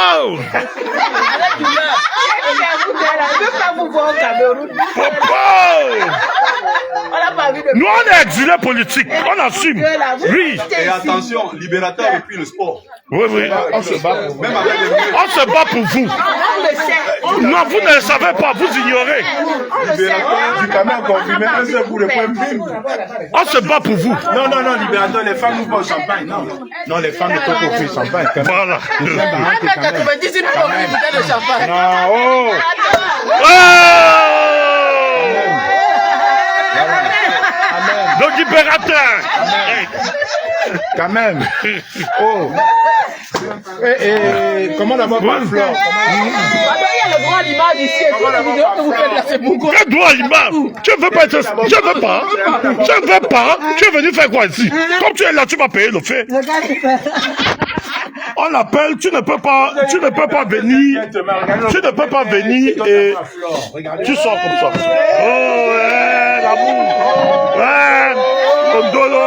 [SPEAKER 3] Nous, on est exilés politiques. On assume. Oui.
[SPEAKER 7] Et attention, libérateur et puis le sport.
[SPEAKER 3] Oui, oui.
[SPEAKER 2] On se bat pour vous.
[SPEAKER 7] Même avec les
[SPEAKER 3] On se bat pour vous. Non, vous ne le savez pas, vous ignorez.
[SPEAKER 4] Libérateur, du camion confirmé, un seul coup de poing, bim.
[SPEAKER 3] On se bat pour vous.
[SPEAKER 4] Non, non, non, libérateur, les femmes n'ouvrent pas au champagne, non. Non, les femmes ne peuvent pas offrir champagne. Quand même.
[SPEAKER 3] Voilà.
[SPEAKER 1] Même 90 000 pour une bouteille de champagne.
[SPEAKER 4] Non, oh.
[SPEAKER 3] Le libérateur.
[SPEAKER 4] Quand même. Oh. Et comment d'abord par Flore?
[SPEAKER 1] Il y a le droit à l'image ici et tout, la vidéo que vous faites là, c'est beaucoup.
[SPEAKER 3] Quel droit à l'image? Tu ne veux pas être... Je ne veux pas. Je ne veux pas. Tu es venu faire quoi ici? Comme tu es là, tu vas payer le fait. On appelle, tu ne peux pas venir. Tu ne peux pas venir et tu sors comme ça. Oh ouais, l'amour. Ouais, Ondolo.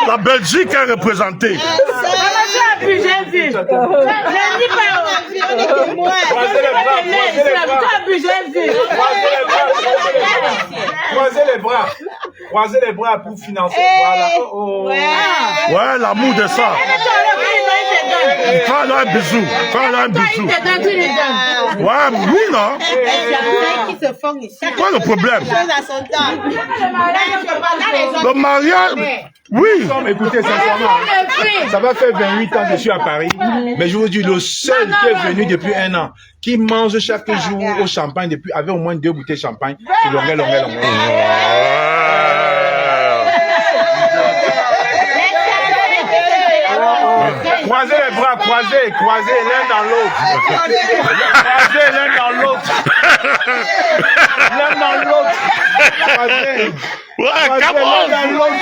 [SPEAKER 3] La Belgique est représentée.
[SPEAKER 4] Croisez les bras. Croisez les bras pour financer. Voilà. Oh.
[SPEAKER 3] Ouais, l'amour de ça. Fais-leur un bisou. Fais-leur un bisou. Ouais, oui, non? Quoi le problème? Le mariage. Oui.
[SPEAKER 4] Écoutez, sincèrement, ça va faire 28 ans que je suis à Paris, mais je vous dis, le seul qui est venu depuis 1 an, qui mange chaque jour au champagne, depuis, avait au moins 2 bouteilles de champagne, c'est Longuet. Croisez les bras, croisez l'un dans l'autre. Croisez l'un dans l'autre. L'un dans l'autre. Croisez.
[SPEAKER 3] Ouais,
[SPEAKER 4] Croisez
[SPEAKER 3] come on.
[SPEAKER 4] l'un dans l'autre.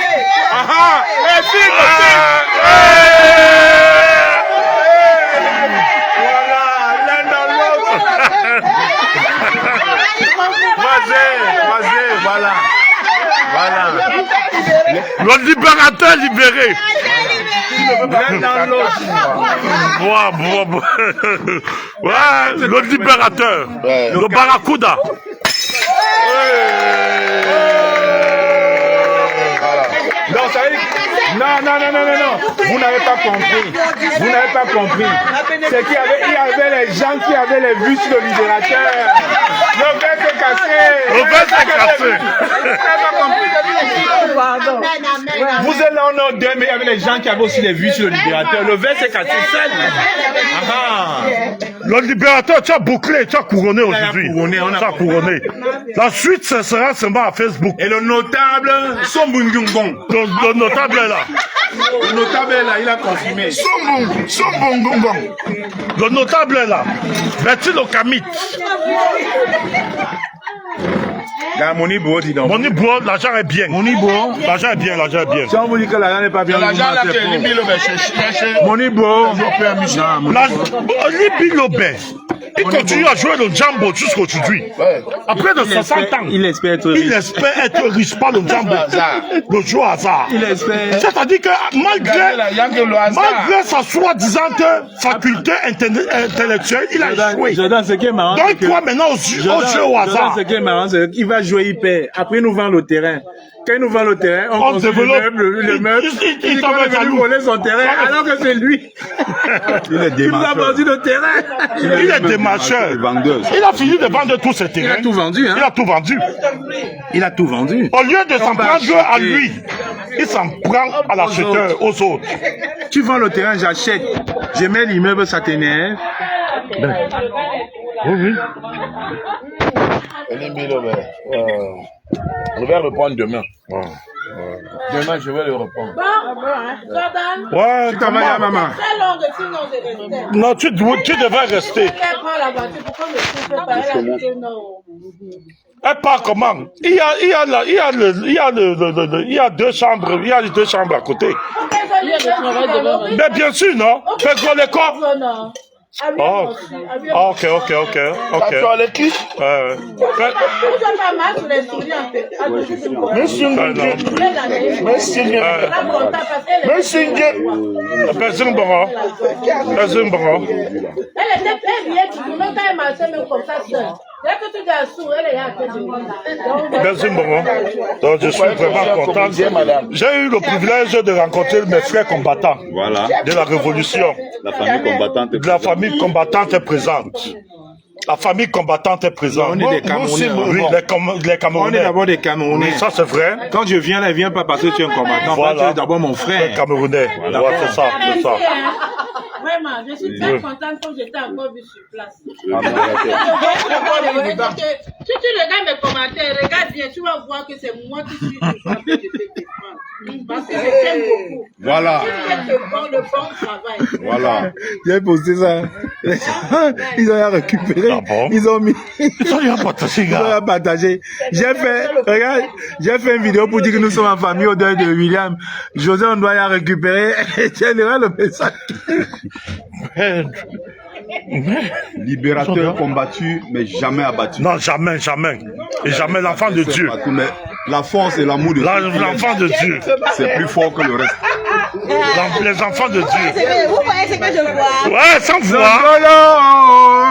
[SPEAKER 4] Ah ah, voilà, l'un dans l'autre. Croisez, voilà.
[SPEAKER 3] Le libérateur libéré.
[SPEAKER 4] L'un dans l'autre.
[SPEAKER 3] Ouais, le libérateur. Le barracuda.
[SPEAKER 4] Non, ça veut dire... Non. Vous n'avez pas compris. C'est qu'il y avait les gens qui avaient les vues sur le libérateur. Le verre s'est cassé. Vous n'avez pas compris. Vous êtes là en ordre, mais il y avait les gens qui avaient aussi les vues sur le libérateur. Le verre s'est cassé seul.
[SPEAKER 3] Le libérateur, tu as bouclé, tu as couronné aujourd'hui. Tu as couronné. La suite, ce sera seulement à Facebook.
[SPEAKER 4] Et le notable, Sombungungon.
[SPEAKER 3] Le notable est là.
[SPEAKER 4] Le notable est là, il a confirmé.
[SPEAKER 2] Sombungungon.
[SPEAKER 3] Le notable est là. Bertil Okamit.
[SPEAKER 4] Monibo, dis donc.
[SPEAKER 3] Monibo, l'argent est bien.
[SPEAKER 4] Monibo.
[SPEAKER 3] L'argent est bien.
[SPEAKER 4] Si on vous dit que l'argent n'est pas bien,
[SPEAKER 2] L'argent là, c'est Libi Lobé.
[SPEAKER 4] Monibo.
[SPEAKER 3] Libi Lobé. Il continue à jouer le Djambo jusqu'aujourd'hui. Après de 60 ans,
[SPEAKER 4] il espère être
[SPEAKER 3] riche par le Djambo. Le jeu au hasard.
[SPEAKER 4] Il espère.
[SPEAKER 3] C'est-à-dire que malgré sa soi-disant faculté intellectuelle, il a joué.
[SPEAKER 4] J'adore ce qui est marrant.
[SPEAKER 3] Donc quoi maintenant au jeu au hasard?
[SPEAKER 4] Ce qui est marrant, c'est qu'il va jouer hyper. Après, il nous vend le terrain. Quand il nous vend le terrain, on développe le meuble. Il va lui voler son terrain, alors que c'est lui.
[SPEAKER 7] Il est
[SPEAKER 4] Il nous a vendu le terrain.
[SPEAKER 3] Il est démarcheur. Il a fini de vendre tous ses terrains.
[SPEAKER 4] Il a tout vendu, hein.
[SPEAKER 3] Il a tout vendu.
[SPEAKER 4] Il a tout vendu.
[SPEAKER 3] Au lieu de s'en prendre à lui, il s'en prend à l'acheteur, aux autres.
[SPEAKER 4] Tu vends le terrain, j'achète. Je mets l'immeuble, ça t'énerve.
[SPEAKER 3] Oui.
[SPEAKER 2] Je vais reprendre demain. Demain, je vais le reprendre.
[SPEAKER 3] Ouais,
[SPEAKER 4] Comment y a maman?
[SPEAKER 3] non, tu devrais rester. Elle part comment? Il y a 2 chambres, il y a 2 chambres à côté. Mais bien sûr, non? Fais quoi les corps? Oh, ah, ok.
[SPEAKER 2] T'as sur les qui?
[SPEAKER 3] Donc je suis vraiment content. J'ai eu le privilège de rencontrer mes frères combattants de la Révolution.
[SPEAKER 7] La famille combattante.
[SPEAKER 3] La famille combattante est présente. La famille combattante est présente.
[SPEAKER 4] On est des Camerounais.
[SPEAKER 3] Oui, les Camerounais.
[SPEAKER 4] On est d'abord des Camerounais.
[SPEAKER 3] Oui, ça c'est vrai.
[SPEAKER 4] Quand je viens là, je viens pas parce que tu es un combattant.
[SPEAKER 3] Voilà.
[SPEAKER 4] Tu es d'abord mon frère.
[SPEAKER 3] Les Camerounais. Voilà, c'est ça.
[SPEAKER 9] Vraiment, je suis très contente quand j'étais encore vu sur place. Si tu regardes mes commentaires, regarde bien, tu vas voir que c'est moi qui suis parce que je t'aime beaucoup.
[SPEAKER 7] Voilà.
[SPEAKER 9] Le bon travail.
[SPEAKER 7] Voilà.
[SPEAKER 4] J'ai posté ça. Ils ont rien récupéré.
[SPEAKER 3] Ah bon?
[SPEAKER 4] Ils ont mis.
[SPEAKER 3] Ils ont rien
[SPEAKER 4] partagé. J'ai fait une vidéo pour dire que nous sommes en famille au deuil de William. José, on doit rien récupérer. Et tiens, le message.
[SPEAKER 7] Libérateur combattu, mais jamais abattu.
[SPEAKER 3] Non, jamais. Et jamais l'enfant de Dieu.
[SPEAKER 7] Mais la force et l'amour de Dieu.
[SPEAKER 3] L'enfant de Dieu.
[SPEAKER 7] C'est plus fort que le reste.
[SPEAKER 3] Les enfants de Dieu.
[SPEAKER 8] Vous voyez ce que je vois?
[SPEAKER 3] Ouais, sans voir.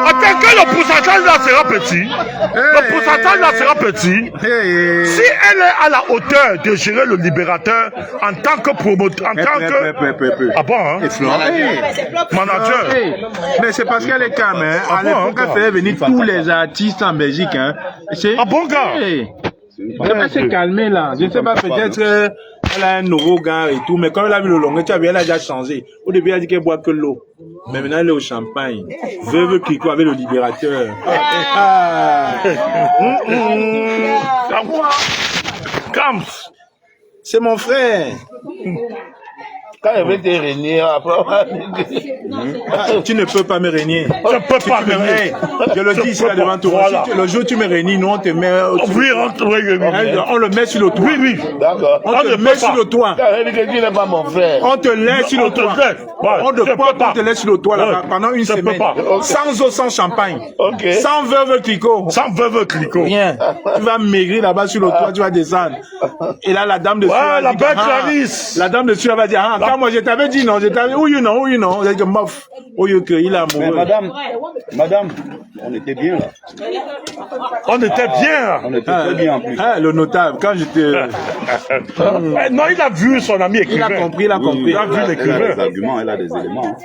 [SPEAKER 3] Attends, que le pourcentage là sera petit. Le pourcentage là sera petit. Si elle est à la hauteur de gérer le libérateur en tant que promoteur, en tant que... Ah bon, hein? Manager.
[SPEAKER 4] Mais c'est parce qu'elle est calme, hein. À l'époque, elle faisait venir tous les artistes en Belgique, hein.
[SPEAKER 3] Ah bon, gars?
[SPEAKER 4] Elle s'est calmée, là. Je ne sais pas, peut-être elle a un nouveau gars et tout, mais quand elle a vu le long, elle a déjà changé. Au début, elle a dit qu'elle boit que l'eau. Mais maintenant, elle est au champagne. Veuve Kiko avec le libérateur. C'est mon frère.
[SPEAKER 2] Quand elle veut te régner, après,
[SPEAKER 4] tu ne peux pas me régner.
[SPEAKER 3] Je ne peux pas me régner.
[SPEAKER 4] Je le dis ici là devant toi.
[SPEAKER 3] Voilà.
[SPEAKER 4] Le jour où tu me régnis, nous on te met.
[SPEAKER 3] Oui,
[SPEAKER 4] on le met sur le toit.
[SPEAKER 3] Oui.
[SPEAKER 2] D'accord.
[SPEAKER 4] On te met sur le toit.
[SPEAKER 2] Elle dit que tu n'es pas mon frère.
[SPEAKER 4] On te laisse sur le toit. On te laisse sur le toit là pendant une semaine. Sans eau, sans champagne. Sans veuve Clicquot.
[SPEAKER 3] Sans veuve Clicquot.
[SPEAKER 4] Rien. Tu vas maigrir là-bas sur le toit, tu vas descendre. Et là, la dame de
[SPEAKER 3] Sueur. La belle Clarisse.
[SPEAKER 4] La dame de Sueur va dire, quand moi je t'avais dit non, je t'avais, oui, non. Vous avez dit, mof. Oui, que il est amoureux.
[SPEAKER 7] Madame, on était bien là.
[SPEAKER 3] On était bien.
[SPEAKER 7] On était très bien en plus.
[SPEAKER 4] Le notable, quand j'étais.
[SPEAKER 3] Non, il a vu son ami écrivain.
[SPEAKER 4] Il a compris.
[SPEAKER 3] Il a vu l'écrivain.
[SPEAKER 7] Elle a des arguments, elle a des éléments.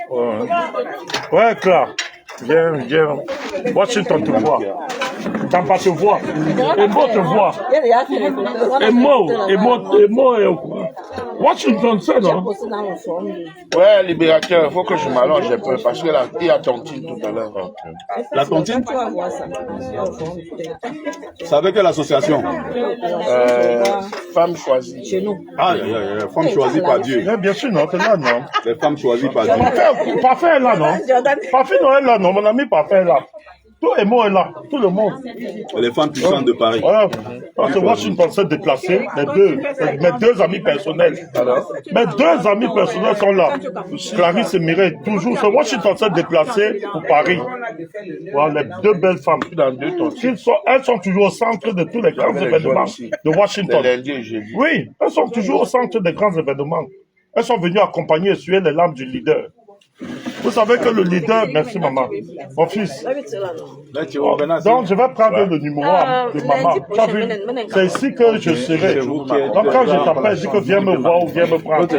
[SPEAKER 3] Ouais, Claire. Viens. Washington te voit. Tampa te voit. Emo te voit. Emo est au courant. Washington, c'est non?
[SPEAKER 2] Ouais, libérateur, il faut que je m'allonge un peu parce que là, il y a tontine tout à l'heure.
[SPEAKER 4] La tontine?
[SPEAKER 7] C'est avec quelle association?
[SPEAKER 2] Femmes choisies.
[SPEAKER 9] Chez nous.
[SPEAKER 7] Femmes choisies par Dieu.
[SPEAKER 3] Bien sûr, non, c'est là, non.
[SPEAKER 7] Les femmes choisies par Dieu.
[SPEAKER 3] Parfait est là, non? Parfait est là, non? Mon ami Parfait est là. Tout le monde est là, tout le monde.
[SPEAKER 7] Les femmes puissantes de Paris.
[SPEAKER 3] Voilà. Parce que Washington s'est déplacé, mes deux amis personnels. Mes deux amis personnels sont là. Clarisse et Mireille, toujours. Washington s'est déplacé pour Paris. Voilà, les deux belles femmes. Elles sont toujours au centre de tous les grands événements de Washington. Oui, elles sont toujours au centre des grands événements. Elles sont venues accompagner et essuyer les larmes du leader. Vous savez que le leader, merci maman, mon fils. Donc je vais prendre le numéro de maman. Tu as vu? C'est ici que je serai. Donc quand je t'appelle, je dis que viens me voir ou viens me prendre. Tu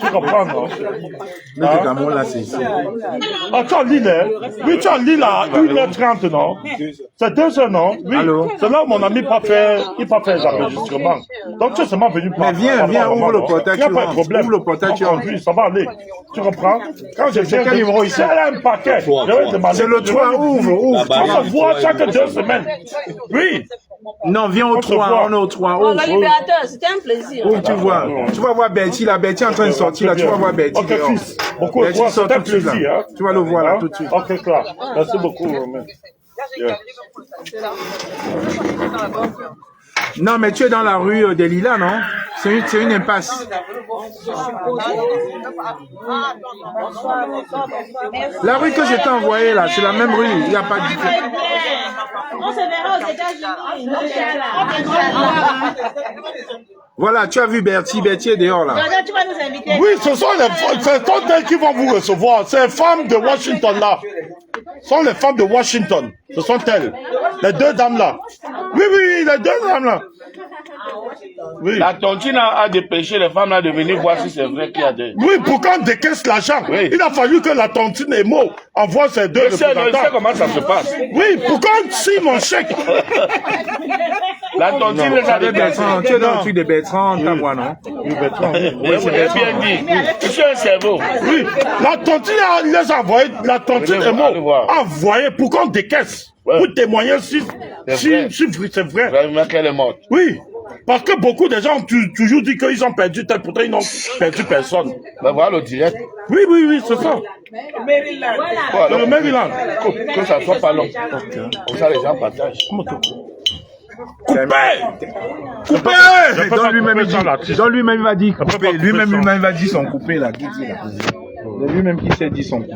[SPEAKER 3] comprends, non? Tu as l'île, hein? Oui, tu as l'île à 1h30, non? C'est 2h, non? Oui. C'est là où mon ami pas fait les enregistrements. Donc tu es seulement venu pour.
[SPEAKER 4] Mais viens, ouvre le portail.
[SPEAKER 3] Il n'y a pas de problème.
[SPEAKER 4] Ouvre le portail,
[SPEAKER 3] ça va aller. Tu comprends? Quand je viens, quel numéro ici? Elle a un paquet.
[SPEAKER 4] C'est le 3, ouvre.
[SPEAKER 3] On se voit chaque 2 semaines. Oui.
[SPEAKER 4] Non, viens au 3, on est au 3.
[SPEAKER 8] Oh, le libérateur, c'était un plaisir.
[SPEAKER 4] Oui, tu vas voir Betty, la Betty est en train de sortir là, tu vas voir Betty.
[SPEAKER 3] Ok, fils. Beaucoup de fois, c'est un plaisir.
[SPEAKER 4] Tu vas le voir là tout de suite.
[SPEAKER 3] Ok, clair. Merci beaucoup, Romain.
[SPEAKER 4] Non, mais tu es dans la rue des Lilas, non? C'est une impasse. La rue que je t'ai envoyée là, c'est la même rue, il n'y a pas de différence.
[SPEAKER 9] On se verra aux États-Unis.
[SPEAKER 4] Voilà, tu as vu Bertie est dehors là.
[SPEAKER 9] Tu vas nous inviter.
[SPEAKER 3] Oui, ce sont elles qui vont vous recevoir. C'est les femmes de Washington là. Ce sont les femmes de Washington. Ce sont elles. Les deux dames là. Oui, les deux dames là. Oui.
[SPEAKER 2] La tontine a dépêché les femmes là de venir voir si c'est vrai qu'il y a des...
[SPEAKER 3] Oui, pour qu'on décaisse l'argent. Oui. Il a fallu que la tontine Emo envoie ses deux représentants.
[SPEAKER 2] Je sais comment ça se passe.
[SPEAKER 3] Oui, pour qu'on signe mon chèque.
[SPEAKER 2] La tontine les a dépêché.
[SPEAKER 4] Tu es dans le truc de Bertrand, ta voix, non?
[SPEAKER 3] Oui, Bertrand.
[SPEAKER 2] Oui, c'est bien dit. Je suis un cerveau.
[SPEAKER 3] Oui, la tontine les a envoyé, la tontine Emo a envoyé pour qu'on décaisse. Ouais. Pour témoigner si c'est vrai.
[SPEAKER 2] Vraiment qu'elle est morte.
[SPEAKER 3] Oui. Parce que beaucoup de gens ont toujours dit qu'ils ont perdu tel, pourtant ils n'ont perdu personne.
[SPEAKER 2] Ben voilà le direct.
[SPEAKER 3] Oui, c'est ça.
[SPEAKER 8] Maryland.
[SPEAKER 3] Voilà, le Maryland.
[SPEAKER 2] Que ça soit pas long. Comme ça les gens partagent.
[SPEAKER 3] Coupé!
[SPEAKER 4] Dans lui-même il va dire coupé. Lui-même il va dire son coupé là. Lui-même qui s'est dit son coupé.